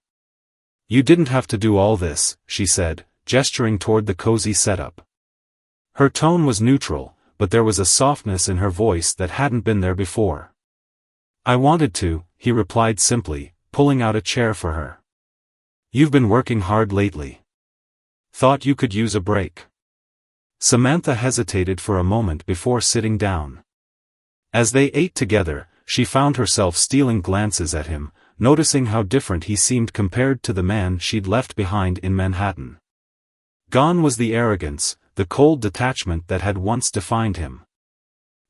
"You didn't have to do all this," she said, gesturing toward the cozy setup. Her tone was neutral, but there was a softness in her voice that hadn't been there before. "I wanted to," he replied simply, pulling out a chair for her. "You've been working hard lately. Thought you could use a break." Samantha hesitated for a moment before sitting down. As they ate together, she found herself stealing glances at him, noticing how different he seemed compared to the man she'd left behind in Manhattan. Gone was the arrogance, the cold detachment that had once defined him.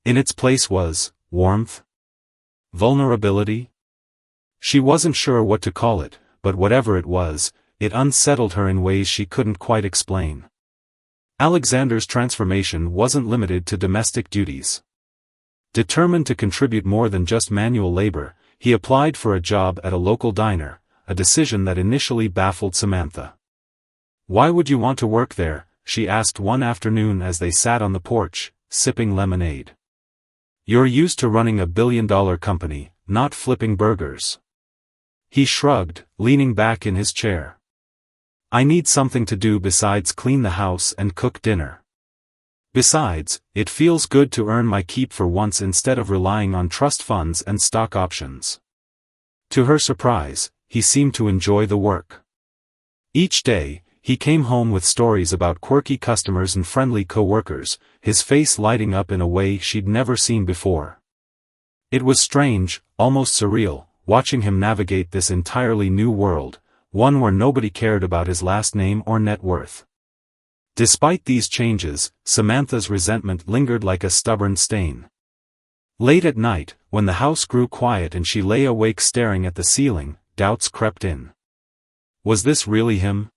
In its place was warmth? Vulnerability? She wasn't sure what to call it, but whatever it was, it unsettled her in ways she couldn't quite explain. Alexander's transformation wasn't limited to domestic duties. Determined to contribute more than just manual labor, he applied for a job at a local diner, a decision that initially baffled Samantha. "Why would you want to work there?" she asked one afternoon as they sat on the porch, sipping lemonade. "You're used to running a billion-dollar company, not flipping burgers." He shrugged, leaning back in his chair. "I need something to do besides clean the house and cook dinner. Besides, it feels good to earn my keep for once instead of relying on trust funds and stock options." To her surprise, he seemed to enjoy the work. Each day, he came home with stories about quirky customers and friendly co-workers, his face lighting up in a way she'd never seen before. It was strange, almost surreal, watching him navigate this entirely new world, one where nobody cared about his last name or net worth. Despite these changes, Samantha's resentment lingered like a stubborn stain. Late at night, when the house grew quiet and she lay awake staring at the ceiling, doubts crept in. Was this really him?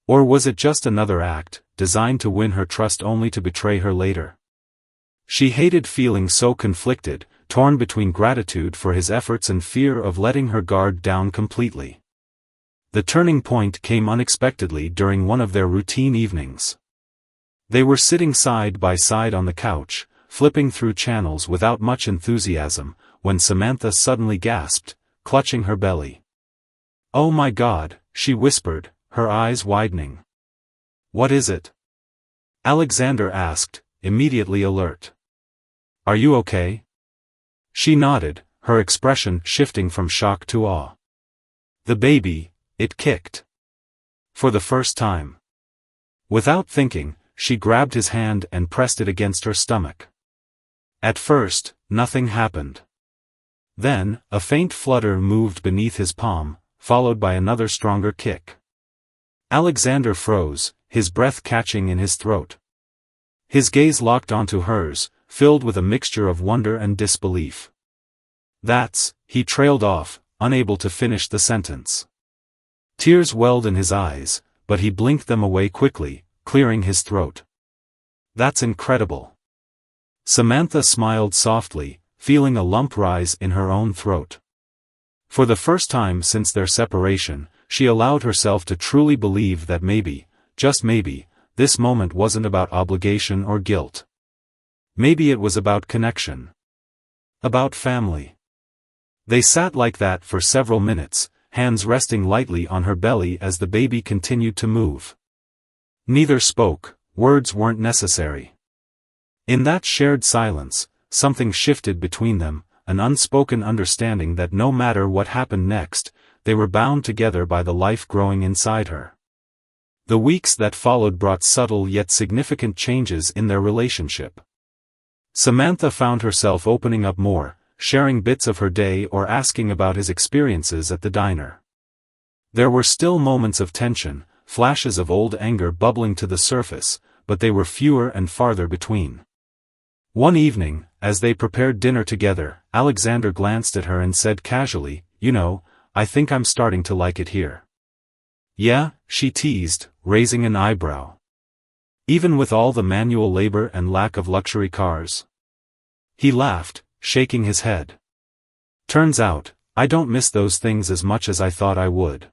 Or was it just another act, designed to win her trust only to betray her later? She hated feeling so conflicted, torn between gratitude for his efforts and fear of letting her guard down completely. The turning point came unexpectedly during one of their routine evenings. They were sitting side by side on the couch, flipping through channels without much enthusiasm, when Samantha suddenly gasped, clutching her belly. "Oh my God," she whispered, her eyes widening. "What is it?" Alexander asked, immediately alert. "Are you okay?" She nodded, her expression shifting from shock to awe. "The baby, it kicked." For the first time. Without thinking, she grabbed his hand and pressed it against her stomach. At first, nothing happened. Then, a faint flutter moved beneath his palm, followed by another stronger kick. Alexander froze, his breath catching in his throat. His gaze locked onto hers, filled with a mixture of wonder and disbelief. He trailed off, unable to finish the sentence. Tears welled in his eyes, but he blinked them away quickly, clearing his throat. "That's incredible." Samantha smiled softly, feeling a lump rise in her own throat. For the first time since their separation, she allowed herself to truly believe that maybe, just maybe, this moment wasn't about obligation or guilt. Maybe it was about connection. About family. They sat like that for several minutes, hands resting lightly on her belly as the baby continued to move. Neither spoke, words weren't necessary. In that shared silence, something shifted between them, an unspoken understanding that no matter what happened next, they were bound together by the life growing inside her. The weeks that followed brought subtle yet significant changes in their relationship. Samantha found herself opening up more, sharing bits of her day or asking about his experiences at the diner. There were still moments of tension, flashes of old anger bubbling to the surface, but they were fewer and farther between. One evening, as they prepared dinner together, Alexander glanced at her and said casually, "You know, I think I'm starting to like it here." "Yeah?" she teased, raising an eyebrow. "Even with all the manual labor and lack of luxury cars?" He laughed, shaking his head. "Turns out, I don't miss those things as much as I thought I would."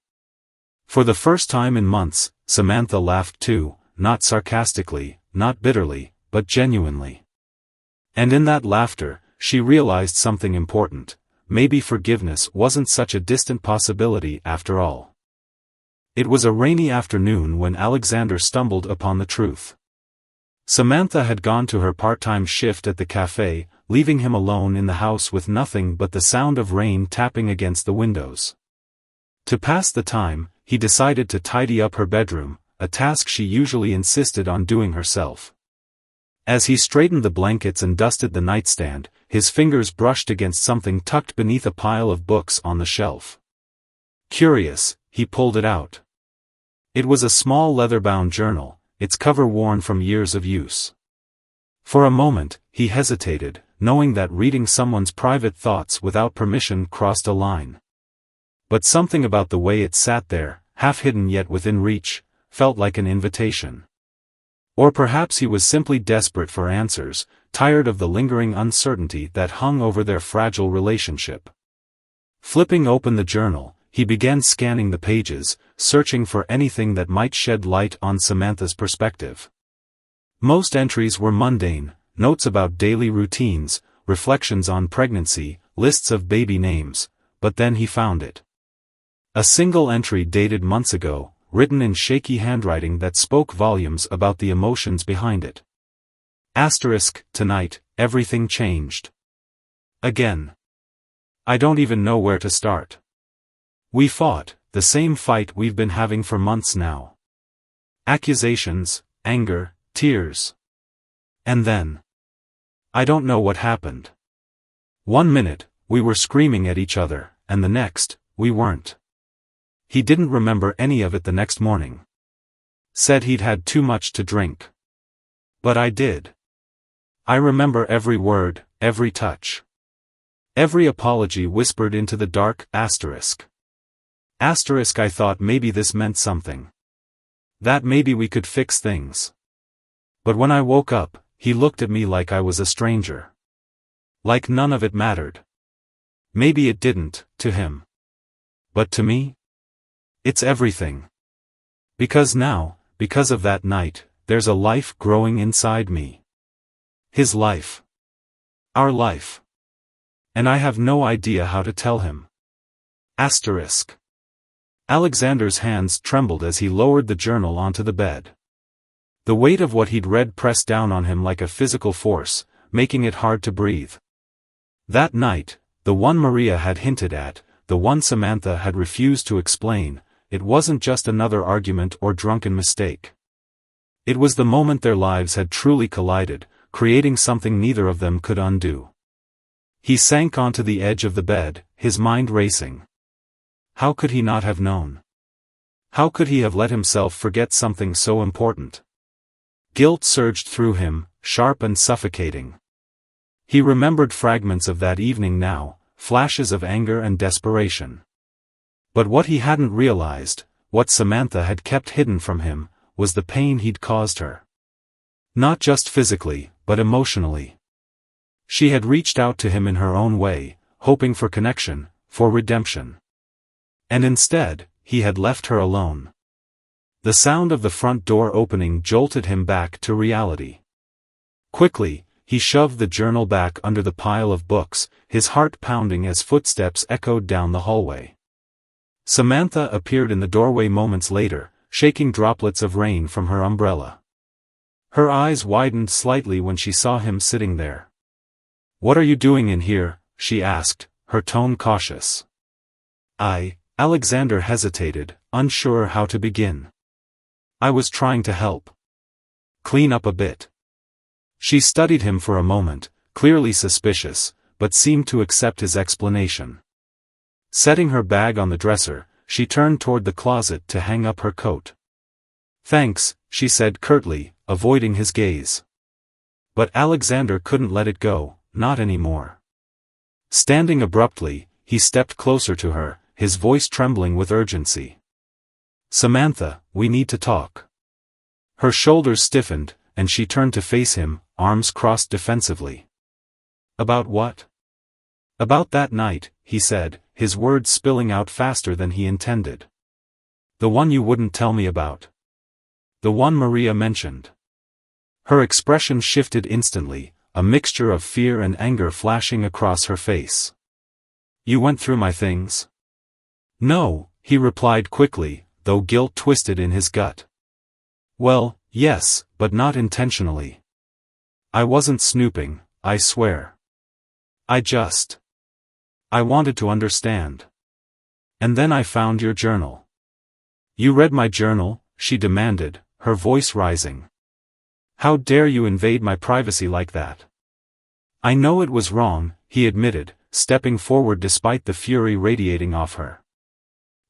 For the first time in months, Samantha laughed too, not sarcastically, not bitterly, but genuinely. And in that laughter, she realized something important: maybe forgiveness wasn't such a distant possibility after all. It was a rainy afternoon when Alexander stumbled upon the truth. Samantha had gone to her part-time shift at the cafe, leaving him alone in the house with nothing but the sound of rain tapping against the windows. To pass the time, he decided to tidy up her bedroom, a task she usually insisted on doing herself. As he straightened the blankets and dusted the nightstand, his fingers brushed against something tucked beneath a pile of books on the shelf. Curious, he pulled it out. It was a small leather-bound journal, its cover worn from years of use. For a moment, he hesitated, knowing that reading someone's private thoughts without permission crossed a line. But something about the way it sat there, half-hidden yet within reach, felt like an invitation. Or perhaps he was simply desperate for answers, tired of the lingering uncertainty that hung over their fragile relationship. Flipping open the journal, he began scanning the pages, searching for anything that might shed light on Samantha's perspective. Most entries were mundane, notes about daily routines, reflections on pregnancy, lists of baby names, but then he found it. A single entry dated months ago, written in shaky handwriting that spoke volumes about the emotions behind it. "Tonight, everything changed. Again. I don't even know where to start. We fought, the same fight we've been having for months now. Accusations, anger, tears. And then. I don't know what happened. One minute, we were screaming at each other, and the next, we weren't." He didn't remember any of it the next morning. Said he'd had too much to drink. But I did. I remember every word, every touch. Every apology whispered into the dark. I thought maybe this meant something. That maybe we could fix things. But when I woke up, he looked at me like I was a stranger. Like none of it mattered. Maybe it didn't, to him. But to me? It's everything. Because now, because of that night, there's a life growing inside me. His life. Our life. And I have no idea how to tell him. Alexander's hands trembled as he lowered the journal onto the bed. The weight of what he'd read pressed down on him like a physical force, making it hard to breathe. That night, the one Maria had hinted at, the one Samantha had refused to explain, it wasn't just another argument or drunken mistake. It was the moment their lives had truly collided, creating something neither of them could undo. He sank onto the edge of the bed, his mind racing. How could he not have known? How could he have let himself forget something so important? Guilt surged through him, sharp and suffocating. He remembered fragments of that evening now, flashes of anger and desperation. But what he hadn't realized, what Samantha had kept hidden from him, was the pain he'd caused her. Not just physically, but emotionally. She had reached out to him in her own way, hoping for connection, for redemption. And instead, he had left her alone. The sound of the front door opening jolted him back to reality. Quickly, he shoved the journal back under the pile of books, his heart pounding as footsteps echoed down the hallway. Samantha appeared in the doorway moments later, shaking droplets of rain from her umbrella. Her eyes widened slightly when she saw him sitting there. "What are you doing in here?" she asked, her tone cautious. Alexander hesitated, unsure how to begin. "I was trying to help. Clean up a bit." She studied him for a moment, clearly suspicious, but seemed to accept his explanation. Setting her bag on the dresser, she turned toward the closet to hang up her coat. "Thanks," she said curtly, avoiding his gaze. But Alexander couldn't let it go, not anymore. Standing abruptly, he stepped closer to her, his voice trembling with urgency. "Samantha, we need to talk." Her shoulders stiffened, and she turned to face him, arms crossed defensively. "About what?" "About that night," he said, his words spilling out faster than he intended. "The one you wouldn't tell me about. The one Maria mentioned." Her expression shifted instantly, a mixture of fear and anger flashing across her face. "You went through my things?" "No," he replied quickly, though guilt twisted in his gut. "Well, yes, but not intentionally. I wasn't snooping, I swear. I wanted to understand. And then I found your journal." "You read my journal?" she demanded, her voice rising. "How dare you invade my privacy like that?" "I know it was wrong," he admitted, stepping forward despite the fury radiating off her.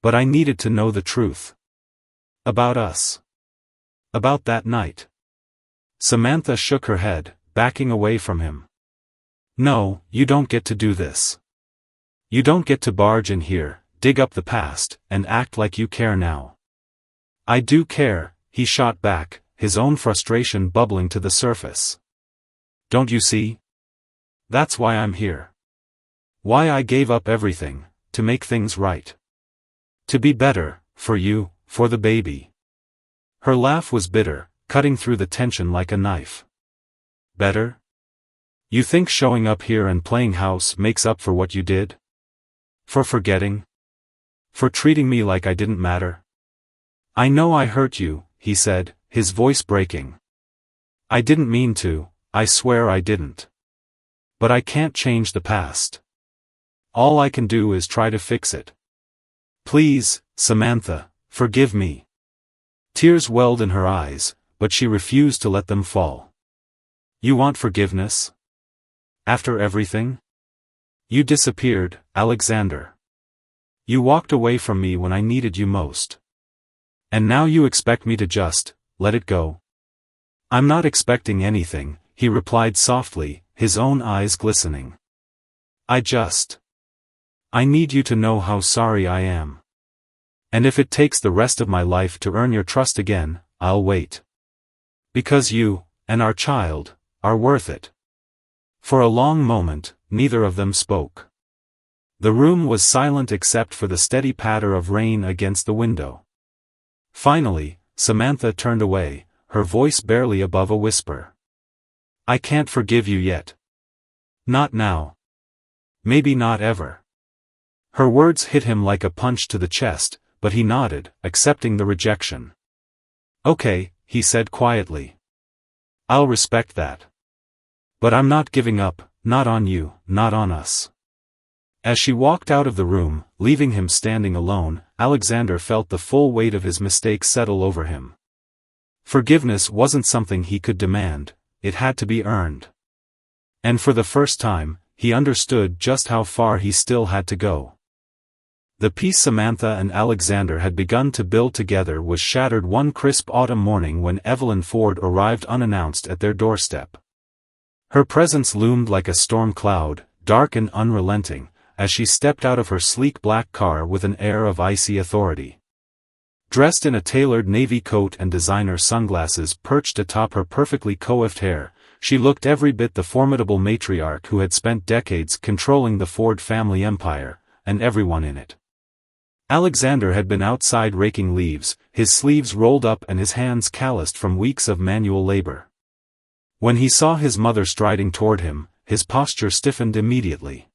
"But I needed to know the truth. About us. About that night." Samantha shook her head, backing away from him. "No, you don't get to do this. You don't get to barge in here, dig up the past, and act like you care now." "I do care," he shot back, his own frustration bubbling to the surface. "Don't you see? That's why I'm here. Why I gave up everything, to make things right. To be better, for you, for the baby." Her laugh was bitter, cutting through the tension like a knife. "Better? You think showing up here and playing house makes up for what you did? For forgetting? For treating me like I didn't matter? I know I hurt you," he said, his voice breaking. "I didn't mean to, I swear I didn't. But I can't change the past. All I can do is try to fix it. Please, Samantha, forgive me." Tears welled in her eyes, but she refused to let them fall. "You want forgiveness? After everything? You disappeared, Alexander. You walked away from me when I needed you most. And now you expect me to just let it go?" "I'm not expecting anything," he replied softly, his own eyes glistening. I need you to know how sorry I am. And if it takes the rest of my life to earn your trust again, I'll wait. Because you, and our child, are worth it." For a long moment, neither of them spoke. The room was silent except for the steady patter of rain against the window. Finally, Samantha turned away, her voice barely above a whisper. "I can't forgive you yet. Not now. Maybe not ever." Her words hit him like a punch to the chest, but he nodded, accepting the rejection. "Okay," he said quietly. "I'll respect that. But I'm not giving up, not on you, not on us." As she walked out of the room, leaving him standing alone, Alexander felt the full weight of his mistake settle over him. Forgiveness wasn't something he could demand, it had to be earned. And for the first time, he understood just how far he still had to go. The peace Samantha and Alexander had begun to build together was shattered one crisp autumn morning when Evelyn Ford arrived unannounced at their doorstep. Her presence loomed like a storm cloud, dark and unrelenting, as she stepped out of her sleek black car with an air of icy authority. Dressed in a tailored navy coat and designer sunglasses perched atop her perfectly coiffed hair, she looked every bit the formidable matriarch who had spent decades controlling the Ford family empire, and everyone in it. Alexander had been outside raking leaves, his sleeves rolled up and his hands calloused from weeks of manual labor. When he saw his mother striding toward him, his posture stiffened immediately.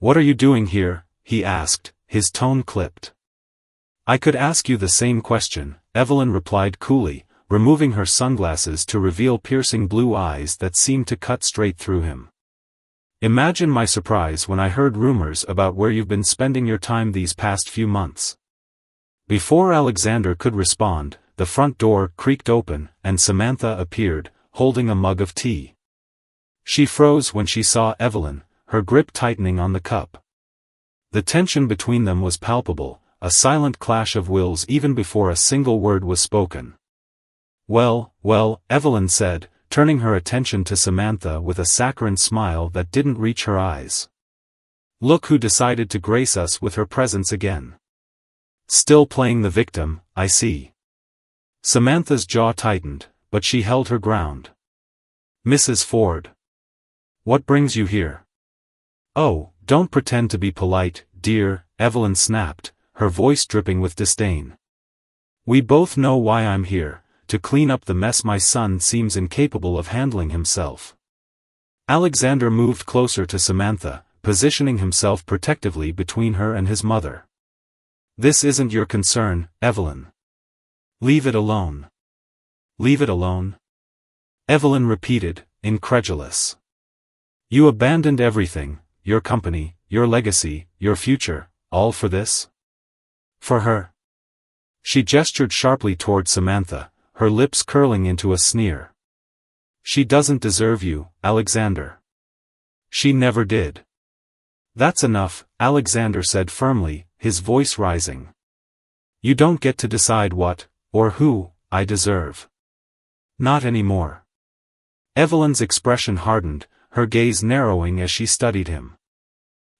"What are you doing here?" he asked, his tone clipped. "I could ask you the same question," Evelyn replied coolly, removing her sunglasses to reveal piercing blue eyes that seemed to cut straight through him. "Imagine my surprise when I heard rumors about where you've been spending your time these past few months." Before Alexander could respond, the front door creaked open, and Samantha appeared, holding a mug of tea. She froze when she saw Evelyn, her grip tightening on the cup. The tension between them was palpable, a silent clash of wills even before a single word was spoken. Well, Evelyn said, turning her attention to Samantha with a saccharine smile that didn't reach her eyes. "Look who decided to grace us with her presence again." "Still playing the victim, I see." Samantha's jaw tightened, but she held her ground. "Mrs. Ford. What brings you here?" "Oh, don't pretend to be polite, dear," Evelyn snapped, her voice dripping with disdain. "We both know why I'm here, to clean up the mess my son seems incapable of handling himself." Alexander moved closer to Samantha, positioning himself protectively between her and his mother. "This isn't your concern, Evelyn. Leave it alone." "Leave it alone?" Evelyn repeated, incredulous. "You abandoned everything, your company, your legacy, your future, all for this? For her?" She gestured sharply toward Samantha, her lips curling into a sneer. "She doesn't deserve you, Alexander. She never did." "That's enough," Alexander said firmly, his voice rising. "You don't get to decide what, or who, I deserve. Not anymore." Evelyn's expression hardened, her gaze narrowing as she studied him.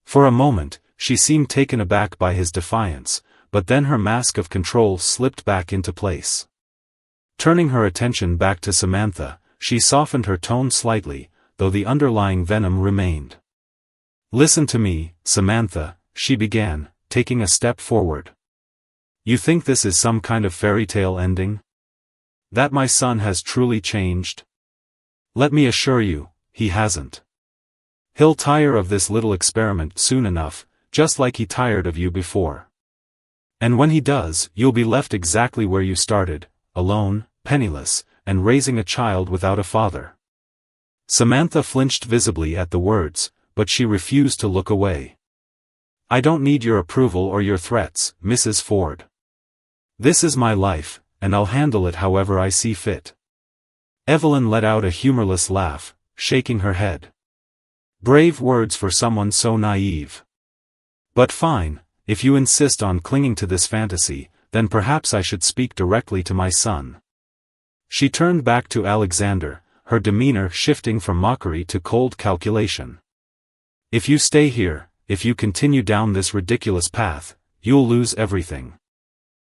For a moment, she seemed taken aback by his defiance, but then her mask of control slipped back into place. Turning her attention back to Samantha, she softened her tone slightly, though the underlying venom remained. "Listen to me, Samantha," she began, taking a step forward. "You think this is some kind of fairy tale ending? That my son has truly changed? Let me assure you, he hasn't. He'll tire of this little experiment soon enough, just like he tired of you before. And when he does, you'll be left exactly where you started, alone, penniless, and raising a child without a father." Samantha flinched visibly at the words, but she refused to look away. "I don't need your approval or your threats, Mrs. Ford. This is my life, and I'll handle it however I see fit." Evelyn let out a humorless laugh, shaking her head. Brave words for someone so naive. "But fine, if you insist on clinging to this fantasy, then perhaps I should speak directly to my son." She turned back to Alexander, her demeanor shifting from mockery to cold calculation. "If you stay here, if you continue down this ridiculous path, you'll lose everything.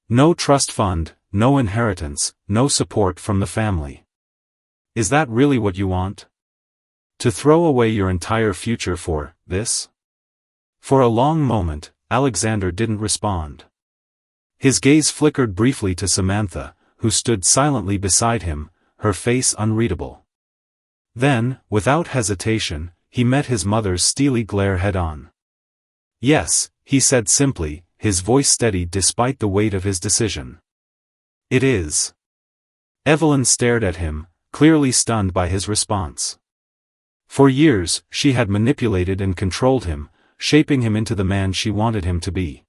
No trust fund, no inheritance, no support from the family. Is that really what you want? To throw away your entire future for this?" For a long moment, Alexander didn't respond. His gaze flickered briefly to Samantha, who stood silently beside him, her face unreadable. Then, without hesitation, he met his mother's steely glare head-on. "Yes," he said simply, his voice steady despite the weight of his decision. "It is." Evelyn stared at him, clearly stunned by his response. For years, she had manipulated and controlled him, shaping him into the man she wanted him to be.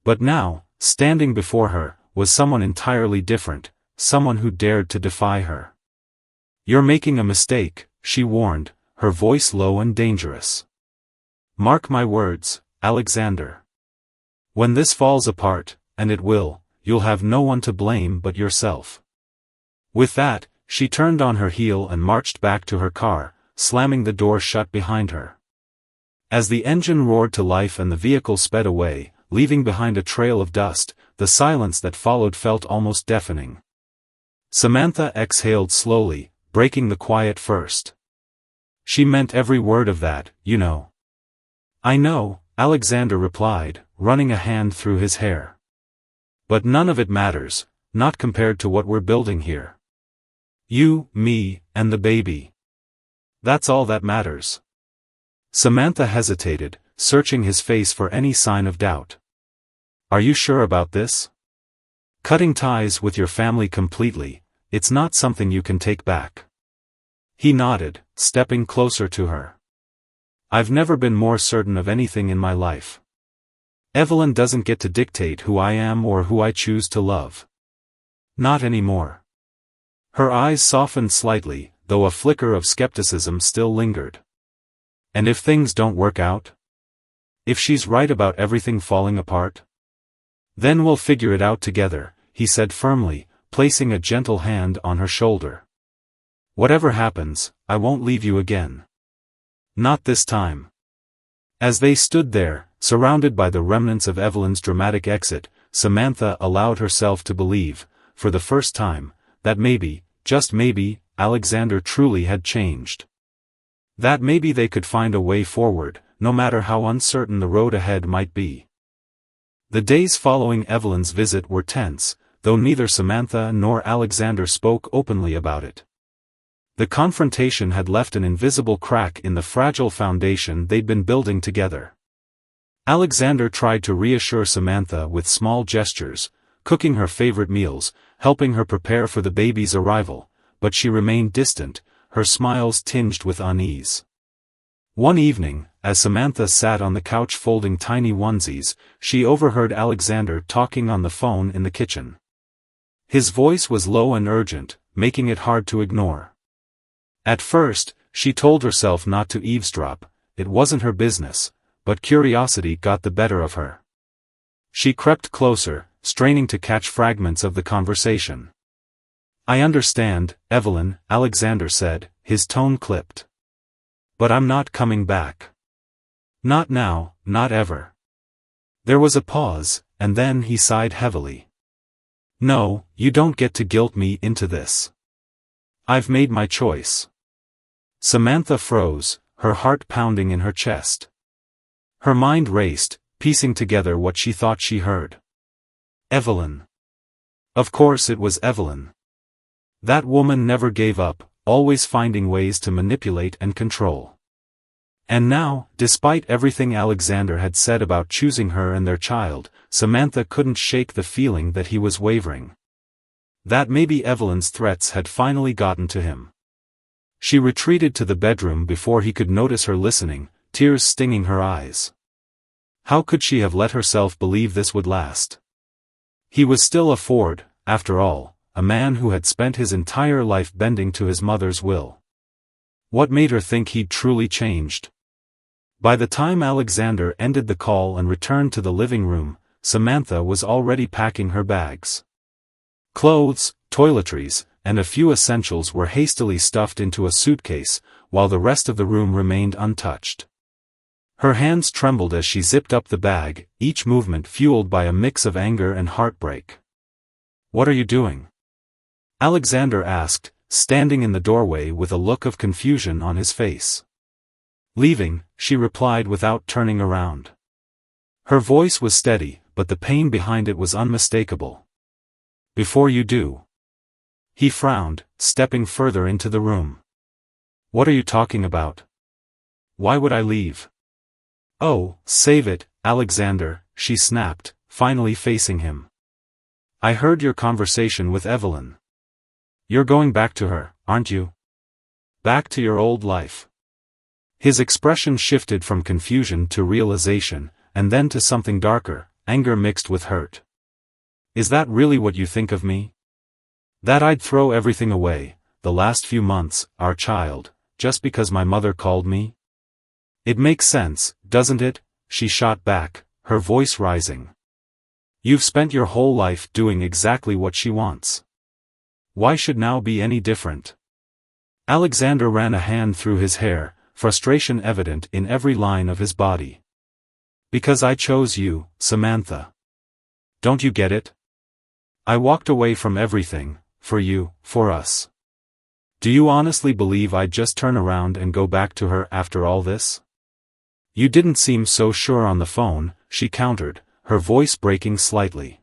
But now, standing before her, was someone entirely different, someone who dared to defy her. "You're making a mistake," she warned, her voice low and dangerous. "Mark my words, Alexander. When this falls apart, and it will, you'll have no one to blame but yourself." With that, she turned on her heel and marched back to her car, slamming the door shut behind her. As the engine roared to life and the vehicle sped away, leaving behind a trail of dust, the silence that followed felt almost deafening. Samantha exhaled slowly, breaking the quiet first. She meant every word of that, you know. I know, Alexander replied, running a hand through his hair. But none of it matters, not compared to what we're building here. You, me, and the baby. That's all that matters. Samantha hesitated, searching his face for any sign of doubt. Are you sure about this? Cutting ties with your family completely, it's not something you can take back. He nodded, stepping closer to her. I've never been more certain of anything in my life. Evelyn doesn't get to dictate who I am or who I choose to love. Not anymore. Her eyes softened slightly, though a flicker of skepticism still lingered. And if things don't work out? If she's right about everything falling apart? Then we'll figure it out together, he said firmly, placing a gentle hand on her shoulder. Whatever happens, I won't leave you again. Not this time. As they stood there, surrounded by the remnants of Evelyn's dramatic exit, Samantha allowed herself to believe, for the first time, that maybe, just maybe, Alexander truly had changed. That maybe they could find a way forward, no matter how uncertain the road ahead might be. The days following Evelyn's visit were tense, though neither Samantha nor Alexander spoke openly about it. The confrontation had left an invisible crack in the fragile foundation they'd been building together. Alexander tried to reassure Samantha with small gestures, cooking her favorite meals, helping her prepare for the baby's arrival, but she remained distant, her smiles tinged with unease. One evening, as Samantha sat on the couch folding tiny onesies, she overheard Alexander talking on the phone in the kitchen. His voice was low and urgent, making it hard to ignore. At first, she told herself not to eavesdrop, it wasn't her business, but curiosity got the better of her. She crept closer, straining to catch fragments of the conversation. I understand, Evelyn, Alexander said, his tone clipped. But I'm not coming back. Not now, not ever. There was a pause, and then he sighed heavily. No, you don't get to guilt me into this. I've made my choice. Samantha froze, her heart pounding in her chest. Her mind raced, piecing together what she thought she heard. Evelyn. Of course it was Evelyn. That woman never gave up, always finding ways to manipulate and control. And now, despite everything Alexander had said about choosing her and their child, Samantha couldn't shake the feeling that he was wavering. That maybe Evelyn's threats had finally gotten to him. She retreated to the bedroom before he could notice her listening, tears stinging her eyes. How could she have let herself believe this would last? He was still a Ford, after all, a man who had spent his entire life bending to his mother's will. What made her think he'd truly changed? By the time Alexander ended the call and returned to the living room, Samantha was already packing her bags. Clothes, toiletries, and a few essentials were hastily stuffed into a suitcase, while the rest of the room remained untouched. Her hands trembled as she zipped up the bag, each movement fueled by a mix of anger and heartbreak. What are you doing? Alexander asked, standing in the doorway with a look of confusion on his face. Leaving, she replied without turning around. Her voice was steady, but the pain behind it was unmistakable. Before you do. He frowned, stepping further into the room. What are you talking about? Why would I leave? Oh, save it, Alexander, she snapped, finally facing him. I heard your conversation with Evelyn. You're going back to her, aren't you? Back to your old life. His expression shifted from confusion to realization, and then to something darker, anger mixed with hurt. Is that really what you think of me? That I'd throw everything away, the last few months, our child, just because my mother called me? It makes sense, doesn't it? She shot back, her voice rising. You've spent your whole life doing exactly what she wants. Why should now be any different? Alexander ran a hand through his hair, frustration evident in every line of his body. Because I chose you, Samantha. Don't you get it? I walked away from everything, for you, for us. Do you honestly believe I'd just turn around and go back to her after all this? You didn't seem so sure on the phone, she countered, her voice breaking slightly.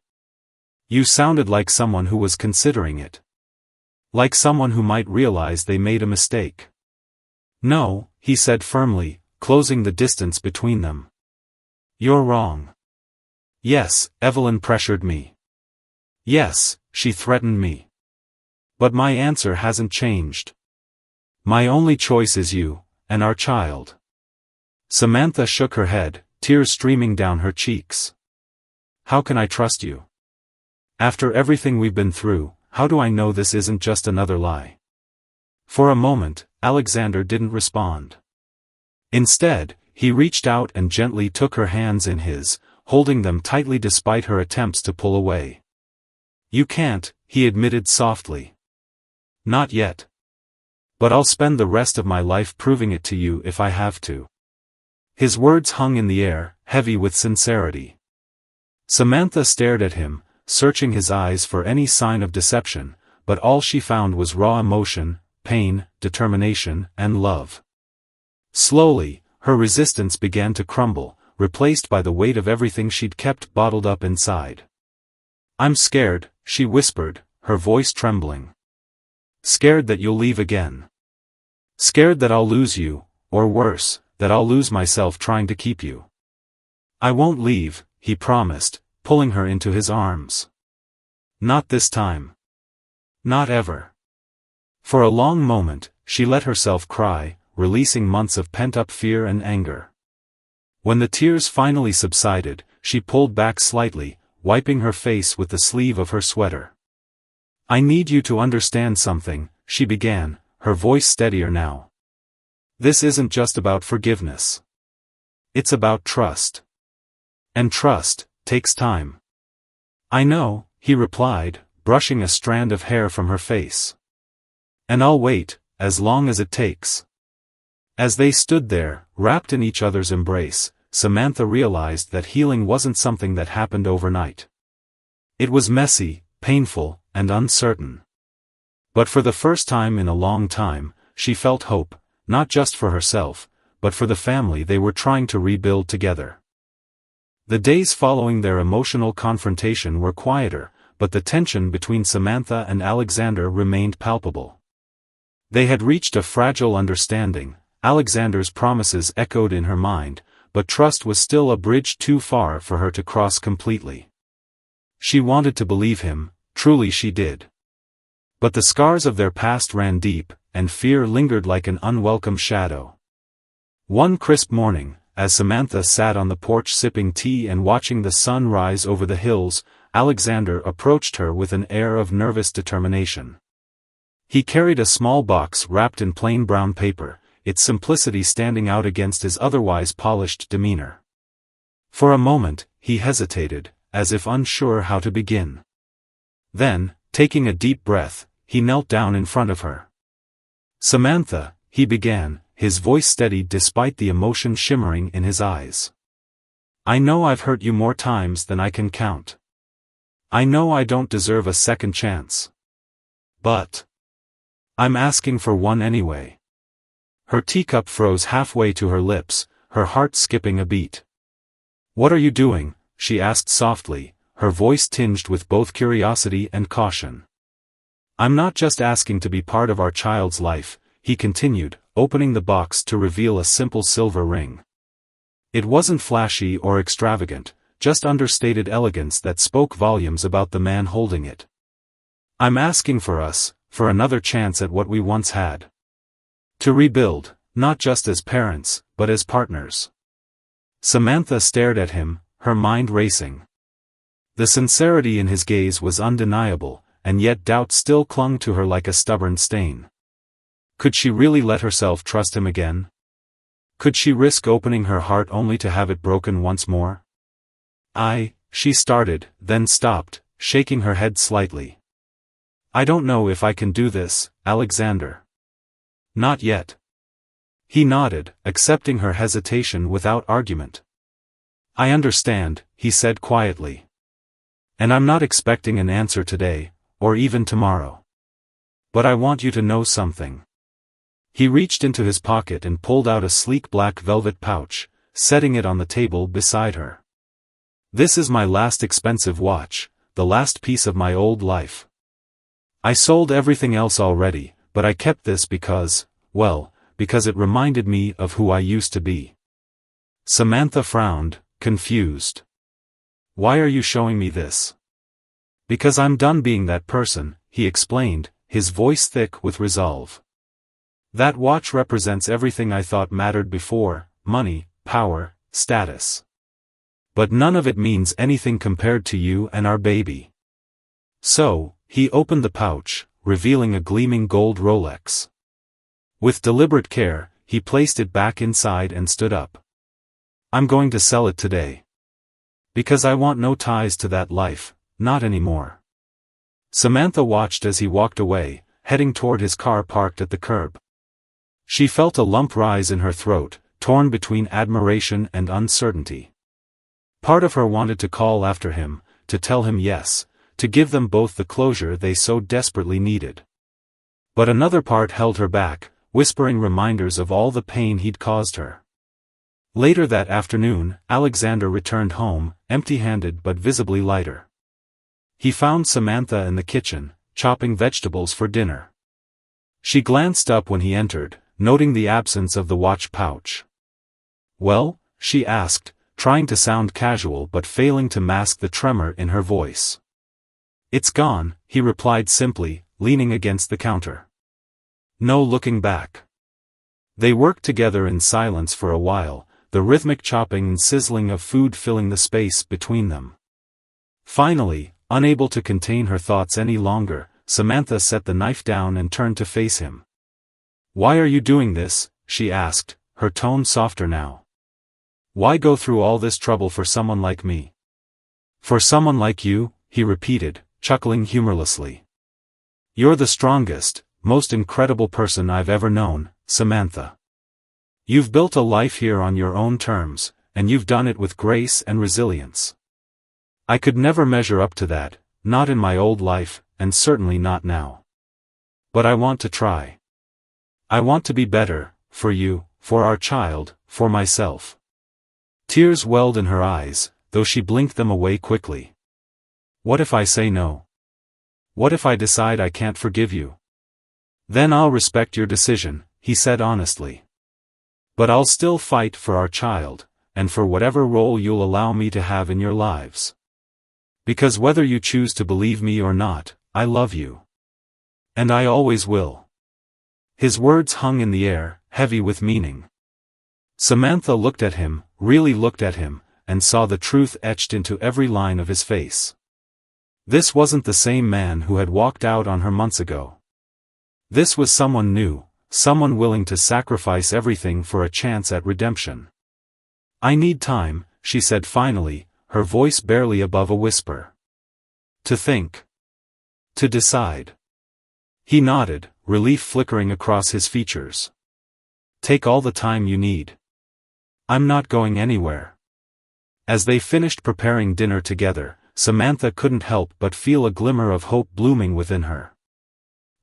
You sounded like someone who was considering it. Like someone who might realize they made a mistake. No, he said firmly, closing the distance between them. You're wrong. Yes, Evelyn pressured me. Yes, she threatened me. But my answer hasn't changed. My only choice is you, and our child. Samantha shook her head, tears streaming down her cheeks. How can I trust you? After everything we've been through, how do I know this isn't just another lie? For a moment, Alexander didn't respond. Instead, he reached out and gently took her hands in his, holding them tightly despite her attempts to pull away. You can't, he admitted softly. Not yet. But I'll spend the rest of my life proving it to you if I have to. His words hung in the air, heavy with sincerity. Samantha stared at him, searching his eyes for any sign of deception, but all she found was raw emotion, pain, determination, and love. Slowly, her resistance began to crumble, replaced by the weight of everything she'd kept bottled up inside. I'm scared, she whispered, her voice trembling. Scared that you'll leave again. Scared that I'll lose you, or worse, that I'll lose myself trying to keep you. I won't leave, he promised, pulling her into his arms. Not this time. Not ever. For a long moment, she let herself cry, releasing months of pent-up fear and anger. When the tears finally subsided, she pulled back slightly, wiping her face with the sleeve of her sweater. I need you to understand something, she began, her voice steadier now. This isn't just about forgiveness. It's about trust. And trust takes time. I know, he replied, brushing a strand of hair from her face. And I'll wait, as long as it takes. As they stood there, wrapped in each other's embrace, Samantha realized that healing wasn't something that happened overnight. It was messy, painful, and uncertain. But for the first time in a long time, she felt hope, not just for herself, but for the family they were trying to rebuild together. The days following their emotional confrontation were quieter, but the tension between Samantha and Alexander remained palpable. They had reached a fragile understanding, Alexander's promises echoed in her mind, but trust was still a bridge too far for her to cross completely. She wanted to believe him, truly she did. But the scars of their past ran deep, and fear lingered like an unwelcome shadow. One crisp morning, as Samantha sat on the porch sipping tea and watching the sun rise over the hills, Alexander approached her with an air of nervous determination. He carried a small box wrapped in plain brown paper, its simplicity standing out against his otherwise polished demeanor. For a moment, he hesitated, as if unsure how to begin. Then, taking a deep breath, he knelt down in front of her. Samantha, he began, his voice steady despite the emotion shimmering in his eyes. I know I've hurt you more times than I can count. I know I don't deserve a second chance. But I'm asking for one anyway. Her teacup froze halfway to her lips, her heart skipping a beat. What are you doing? She asked softly, her voice tinged with both curiosity and caution. I'm not just asking to be part of our child's life, he continued, opening the box to reveal a simple silver ring. It wasn't flashy or extravagant, just understated elegance that spoke volumes about the man holding it. I'm asking for us, for another chance at what we once had. To rebuild, not just as parents, but as partners. Samantha stared at him, her mind racing. The sincerity in his gaze was undeniable, and yet doubt still clung to her like a stubborn stain. Could she really let herself trust him again? Could she risk opening her heart only to have it broken once more? She started, then stopped, shaking her head slightly. I don't know if I can do this, Alexander. Not yet. He nodded, accepting her hesitation without argument. I understand, he said quietly. And I'm not expecting an answer today, or even tomorrow. But I want you to know something. He reached into his pocket and pulled out a sleek black velvet pouch, setting it on the table beside her. This is my last expensive watch, the last piece of my old life. I sold everything else already, but I kept this because, well, because it reminded me of who I used to be. Samantha frowned, confused. Why are you showing me this? Because I'm done being that person, he explained, his voice thick with resolve. That watch represents everything I thought mattered before: money, power, status. But none of it means anything compared to you and our baby. So, he opened the pouch, revealing a gleaming gold Rolex. With deliberate care, he placed it back inside and stood up. I'm going to sell it today. Because I want no ties to that life, not anymore. Samantha watched as he walked away, heading toward his car parked at the curb. She felt a lump rise in her throat, torn between admiration and uncertainty. Part of her wanted to call after him, to tell him yes, to give them both the closure they so desperately needed. But another part held her back, whispering reminders of all the pain he'd caused her. Later that afternoon, Alexander returned home, empty-handed but visibly lighter. He found Samantha in the kitchen, chopping vegetables for dinner. She glanced up when he entered, noting the absence of the watch pouch. Well? She asked, trying to sound casual but failing to mask the tremor in her voice. It's gone, he replied simply, leaning against the counter. No looking back. They worked together in silence for a while, the rhythmic chopping and sizzling of food filling the space between them. Finally, unable to contain her thoughts any longer, Samantha set the knife down and turned to face him. Why are you doing this? She asked, her tone softer now. Why go through all this trouble for someone like me? For someone like you, he repeated, chuckling humorlessly. You're the strongest, most incredible person I've ever known, Samantha. You've built a life here on your own terms, and you've done it with grace and resilience. I could never measure up to that, not in my old life, and certainly not now. But I want to try. I want to be better, for you, for our child, for myself. Tears welled in her eyes, though she blinked them away quickly. What if I say no? What if I decide I can't forgive you? Then I'll respect your decision, he said honestly. But I'll still fight for our child, and for whatever role you'll allow me to have in your lives. Because whether you choose to believe me or not, I love you. And I always will. His words hung in the air, heavy with meaning. Samantha looked at him, really looked at him, and saw the truth etched into every line of his face. This wasn't the same man who had walked out on her months ago. This was someone new, someone willing to sacrifice everything for a chance at redemption. I need time, she said finally, her voice barely above a whisper. To think. To decide. He nodded, relief flickering across his features. Take all the time you need. I'm not going anywhere. As they finished preparing dinner together, Samantha couldn't help but feel a glimmer of hope blooming within her.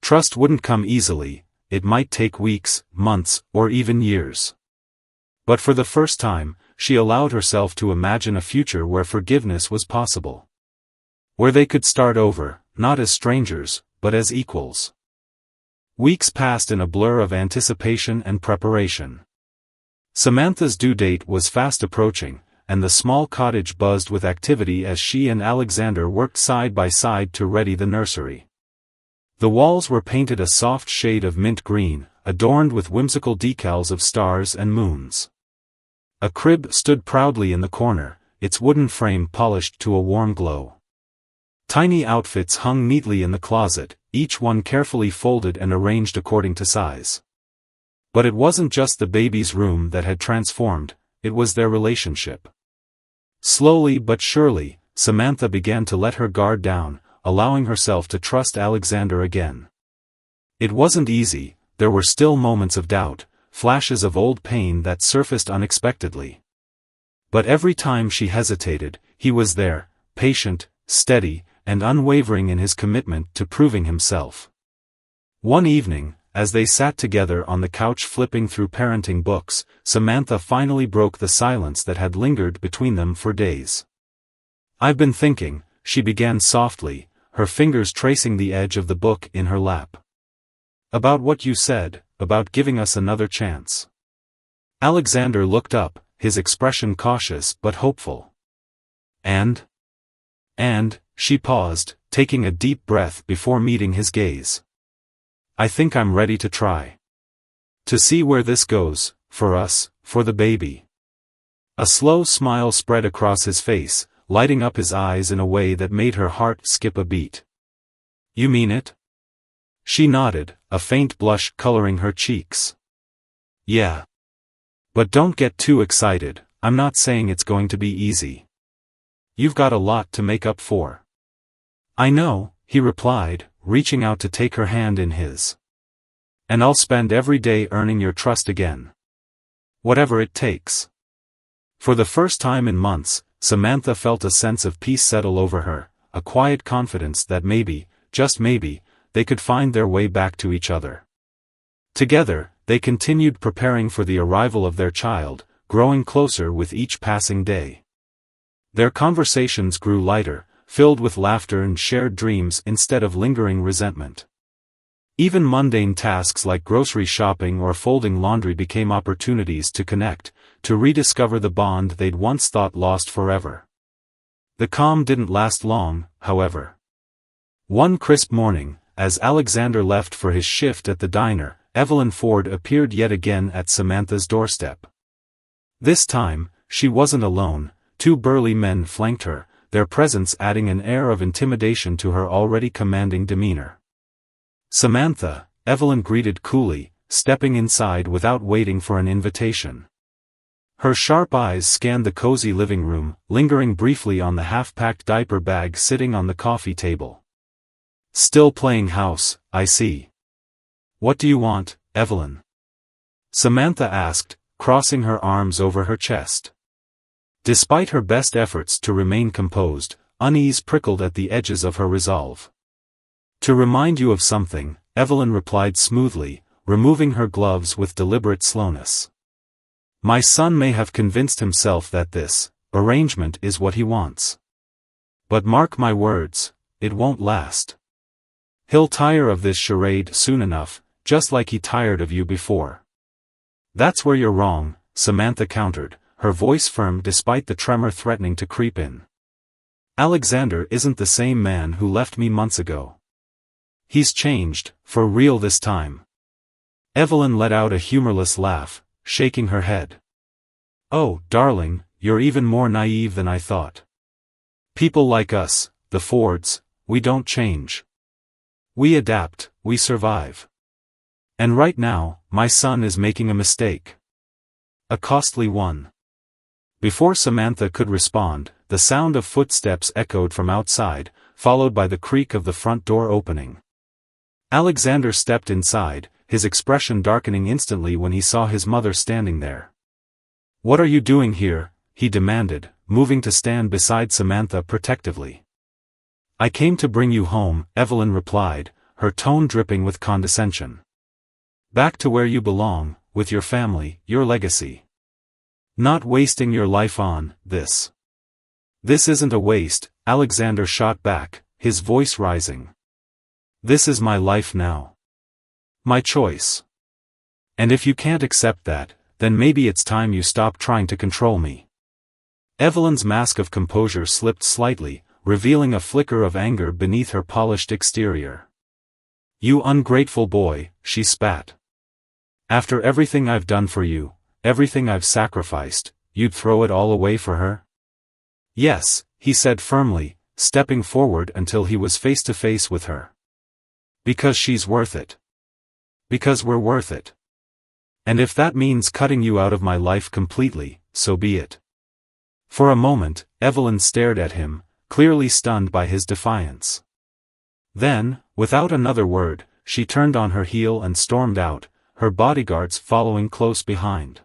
Trust wouldn't come easily, it might take weeks, months, or even years. But for the first time, she allowed herself to imagine a future where forgiveness was possible. Where they could start over, not as strangers, but as equals. Weeks passed in a blur of anticipation and preparation. Samantha's due date was fast approaching, and the small cottage buzzed with activity as she and Alexander worked side by side to ready the nursery. The walls were painted a soft shade of mint green, adorned with whimsical decals of stars and moons. A crib stood proudly in the corner, its wooden frame polished to a warm glow. Tiny outfits hung neatly in the closet, each one carefully folded and arranged according to size. But it wasn't just the baby's room that had transformed, it was their relationship. Slowly but surely, Samantha began to let her guard down, allowing herself to trust Alexander again. It wasn't easy, there were still moments of doubt, flashes of old pain that surfaced unexpectedly. But every time she hesitated, he was there, patient, steady, and unwavering in his commitment to proving himself. One evening, as they sat together on the couch flipping through parenting books, Samantha finally broke the silence that had lingered between them for days. "I've been thinking," she began softly, her fingers tracing the edge of the book in her lap. "About what you said, about giving us another chance." Alexander looked up, his expression cautious but hopeful. And, she paused, taking a deep breath before meeting his gaze. "I think I'm ready to try. To see where this goes, for us, for the baby." A slow smile spread across his face, lighting up his eyes in a way that made her heart skip a beat. "You mean it?" She nodded, a faint blush coloring her cheeks. "Yeah. But don't get too excited, I'm not saying it's going to be easy. You've got a lot to make up for." "I know," he replied, reaching out to take her hand in his. "And I'll spend every day earning your trust again. Whatever it takes." For the first time in months, Samantha felt a sense of peace settle over her, a quiet confidence that maybe, just maybe, they could find their way back to each other. Together, they continued preparing for the arrival of their child, growing closer with each passing day. Their conversations grew lighter, filled with laughter and shared dreams instead of lingering resentment. Even mundane tasks like grocery shopping or folding laundry became opportunities to connect, to rediscover the bond they'd once thought lost forever. The calm didn't last long, however. One crisp morning, as Alexander left for his shift at the diner, Evelyn Ford appeared yet again at Samantha's doorstep. This time, she wasn't alone. Two burly men flanked her, their presence adding an air of intimidation to her already commanding demeanor. "Samantha," Evelyn greeted coolly, stepping inside without waiting for an invitation. Her sharp eyes scanned the cozy living room, lingering briefly on the half-packed diaper bag sitting on the coffee table. "Still playing house, I see. What do you want, Evelyn?" Samantha asked, crossing her arms over her chest. Despite her best efforts to remain composed, unease prickled at the edges of her resolve. "To remind you of something," Evelyn replied smoothly, removing her gloves with deliberate slowness. "My son may have convinced himself that this arrangement is what he wants. But mark my words, it won't last. He'll tire of this charade soon enough, just like he tired of you before." "That's where you're wrong," Samantha countered, her voice firm despite the tremor threatening to creep in. "Alexander isn't the same man who left me months ago. He's changed, for real this time." Evelyn let out a humorless laugh, shaking her head. "Oh, darling, you're even more naive than I thought. People like us, the Fords, we don't change. We adapt, we survive. And right now, my son is making a mistake. A costly one." Before Samantha could respond, the sound of footsteps echoed from outside, followed by the creak of the front door opening. Alexander stepped inside, his expression darkening instantly when he saw his mother standing there. "What are you doing here?" he demanded, moving to stand beside Samantha protectively. "I came to bring you home," Evelyn replied, her tone dripping with condescension. "Back to where you belong, with your family, your legacy. Not wasting your life on this." "This isn't a waste," Alexander shot back, his voice rising. "This is my life now. My choice. And if you can't accept that, then maybe it's time you stop trying to control me." Evelyn's mask of composure slipped slightly, revealing a flicker of anger beneath her polished exterior. "You ungrateful boy," she spat. "After everything I've done for you, everything I've sacrificed, you'd throw it all away for her?" "Yes," he said firmly, stepping forward until he was face to face with her. "Because she's worth it. Because we're worth it. And if that means cutting you out of my life completely, so be it." For a moment, Evelyn stared at him, clearly stunned by his defiance. Then, without another word, she turned on her heel and stormed out, her bodyguards following close behind.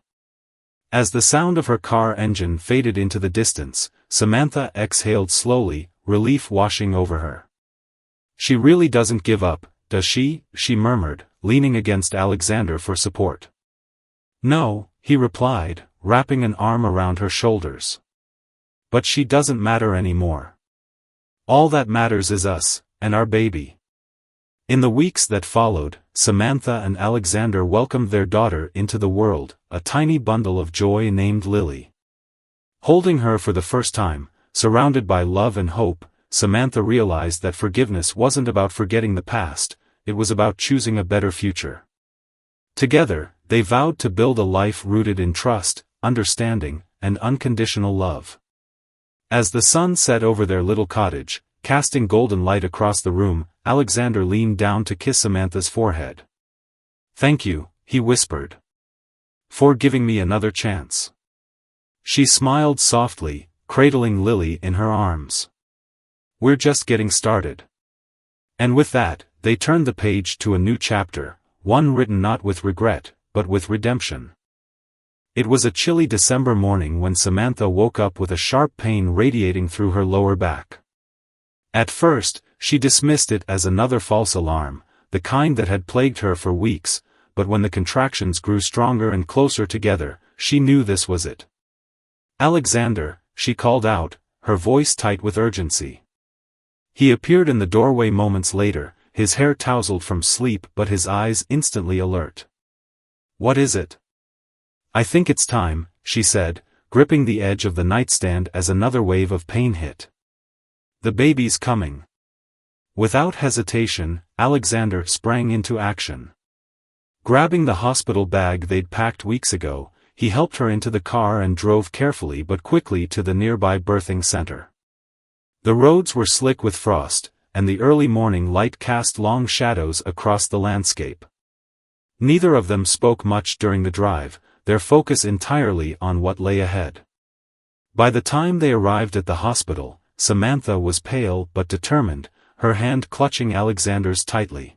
As the sound of her car engine faded into the distance, Samantha exhaled slowly, relief washing over her. "She really doesn't give up," does she?" she murmured, leaning against Alexander for support. "No," he replied, wrapping an arm around her shoulders. "But she doesn't matter anymore. All that matters is us, and our baby." In the weeks that followed, Samantha and Alexander welcomed their daughter into the world, a tiny bundle of joy named Lily. Holding her for the first time, surrounded by love and hope, Samantha realized that forgiveness wasn't about forgetting the past, it was about choosing a better future. Together, they vowed to build a life rooted in trust, understanding, and unconditional love. As the sun set over their little cottage, casting golden light across the room, Alexander leaned down to kiss Samantha's forehead. "Thank you," he whispered, "for giving me another chance." She smiled softly, cradling Lily in her arms. "We're just getting started." And with that, they turned the page to a new chapter, one written not with regret, but with redemption. It was a chilly December morning when Samantha woke up with a sharp pain radiating through her lower back. At first, she dismissed it as another false alarm, the kind that had plagued her for weeks, but when the contractions grew stronger and closer together, she knew this was it. "Alexander," she called out, her voice tight with urgency. He appeared in the doorway moments later, his hair tousled from sleep but his eyes instantly alert. "What is it?" "I think it's time," she said, gripping the edge of the nightstand as another wave of pain hit. "The baby's coming." Without hesitation, Alexander sprang into action. Grabbing the hospital bag they'd packed weeks ago, he helped her into the car and drove carefully but quickly to the nearby birthing center. The roads were slick with frost, and the early morning light cast long shadows across the landscape. Neither of them spoke much during the drive, their focus entirely on what lay ahead. By the time they arrived at the hospital, Samantha was pale but determined, her hand clutching Alexander's tightly.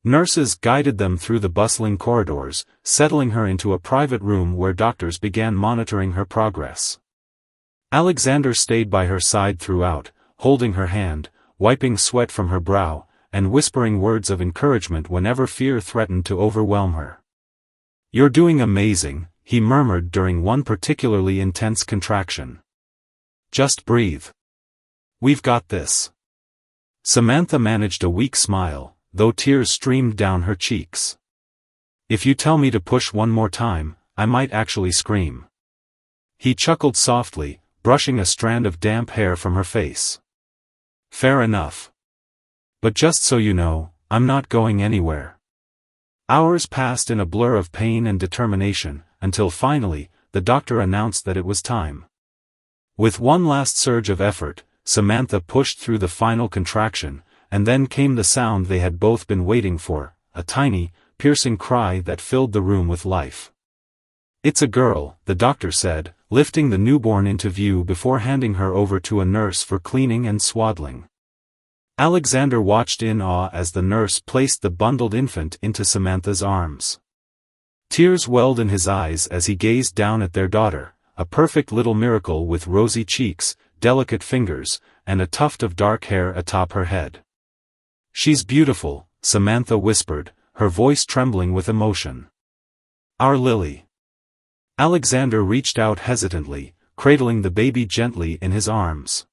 Nurses guided them through the bustling corridors, settling her into a private room where doctors began monitoring her progress. Alexander stayed by her side throughout, holding her hand, wiping sweat from her brow, and whispering words of encouragement whenever fear threatened to overwhelm her. "You're doing amazing," he murmured during one particularly intense contraction. "Just breathe. We've got this." Samantha managed a weak smile, though tears streamed down her cheeks. "If you tell me to push one more time, I might actually scream." He chuckled softly, brushing a strand of damp hair from her face. "Fair enough. But just so you know, I'm not going anywhere." Hours passed in a blur of pain and determination, until finally, the doctor announced that it was time. With one last surge of effort, Samantha pushed through the final contraction, and then came the sound they had both been waiting for, a tiny, piercing cry that filled the room with life. "It's a girl," the doctor said, lifting the newborn into view before handing her over to a nurse for cleaning and swaddling. Alexander watched in awe as the nurse placed the bundled infant into Samantha's arms. Tears welled in his eyes as he gazed down at their daughter, a perfect little miracle with rosy cheeks, delicate fingers, and a tuft of dark hair atop her head. "She's beautiful," Samantha whispered, her voice trembling with emotion. "Our Lily." Alexander reached out hesitantly, cradling the baby gently in his arms.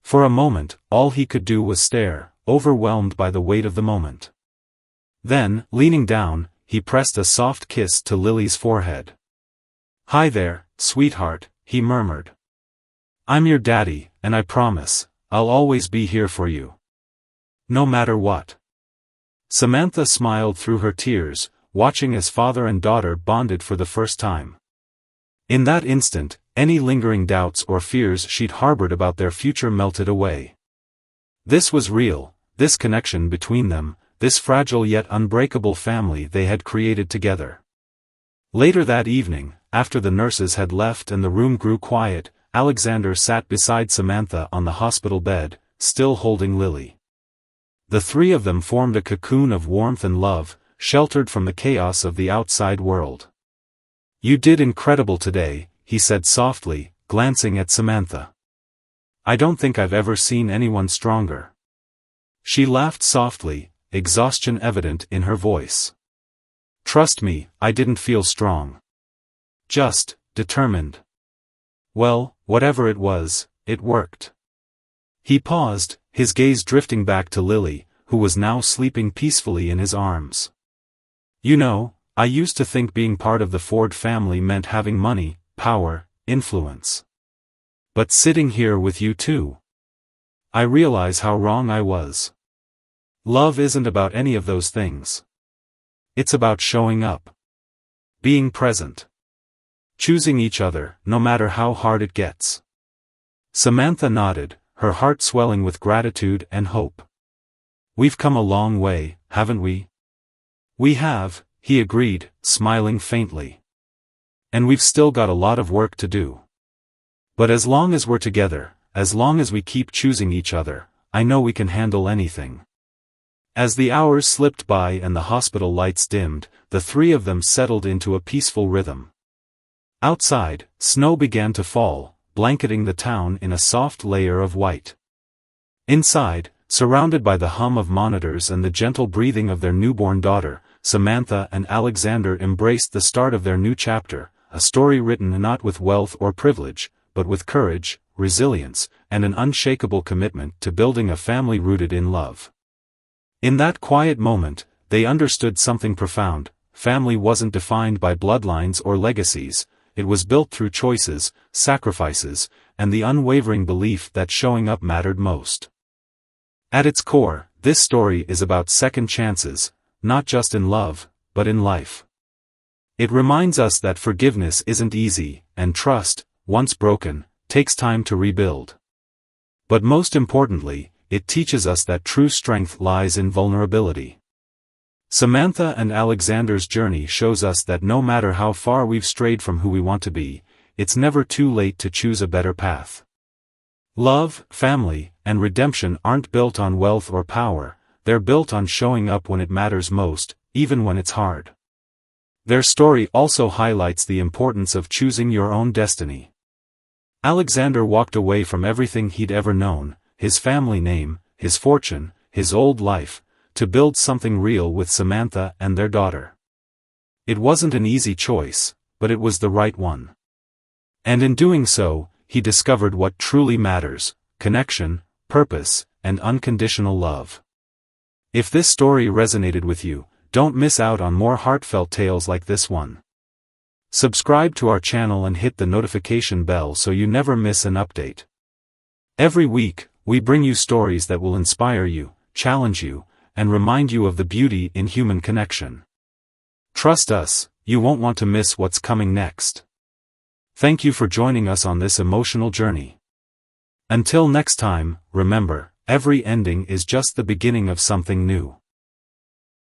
For a moment, all he could do was stare, overwhelmed by the weight of the moment. Then, leaning down, he pressed a soft kiss to Lily's forehead. "Hi there, sweetheart," he murmured. "I'm your daddy, and I promise, I'll always be here for you. No matter what." Samantha smiled through her tears, watching as father and daughter bonded for the first time. In that instant, any lingering doubts or fears she'd harbored about their future melted away. This was real, this connection between them, this fragile yet unbreakable family they had created together. Later that evening, after the nurses had left and the room grew quiet, Alexander sat beside Samantha on the hospital bed, still holding Lily. The three of them formed a cocoon of warmth and love, sheltered from the chaos of the outside world. "You did incredible today," he said softly, glancing at Samantha. "I don't think I've ever seen anyone stronger." She laughed softly, exhaustion evident in her voice. "Trust me, I didn't feel strong. Just determined." "Well, whatever it was, it worked." He paused, his gaze drifting back to Lily, who was now sleeping peacefully in his arms. "You know, I used to think being part of the Ford family meant having money, power, influence. But sitting here with you two, I realize how wrong I was. Love isn't about any of those things. It's about showing up. Being present. Choosing each other, no matter how hard it gets." Samantha nodded, her heart swelling with gratitude and hope. "We've come a long way, haven't we?" "We have," he agreed, smiling faintly. "And we've still got a lot of work to do. But as long as we're together, as long as we keep choosing each other, I know we can handle anything." As the hours slipped by and the hospital lights dimmed, the three of them settled into a peaceful rhythm. Outside, snow began to fall, blanketing the town in a soft layer of white. Inside, surrounded by the hum of monitors and the gentle breathing of their newborn daughter, Samantha and Alexander embraced the start of their new chapter, a story written not with wealth or privilege, but with courage, resilience, and an unshakable commitment to building a family rooted in love. In that quiet moment, they understood something profound. Family wasn't defined by bloodlines or legacies, it was built through choices, sacrifices, and the unwavering belief that showing up mattered most. At its core, this story is about second chances, not just in love, but in life. It reminds us that forgiveness isn't easy, and trust, once broken, takes time to rebuild. But most importantly, it teaches us that true strength lies in vulnerability. Samantha and Alexander's journey shows us that no matter how far we've strayed from who we want to be, it's never too late to choose a better path. Love, family, and redemption aren't built on wealth or power, they're built on showing up when it matters most, even when it's hard. Their story also highlights the importance of choosing your own destiny. Alexander walked away from everything he'd ever known, his family name, his fortune, his old life, to build something real with Samantha and their daughter. It wasn't an easy choice, but it was the right one. And in doing so, he discovered what truly matters: connection, purpose, and unconditional love. If this story resonated with you, don't miss out on more heartfelt tales like this one. Subscribe to our channel and hit the notification bell so you never miss an update. Every week, we bring you stories that will inspire you, challenge you, and remind you of the beauty in human connection. Trust us, you won't want to miss what's coming next. Thank you for joining us on this emotional journey. Until next time, remember, every ending is just the beginning of something new.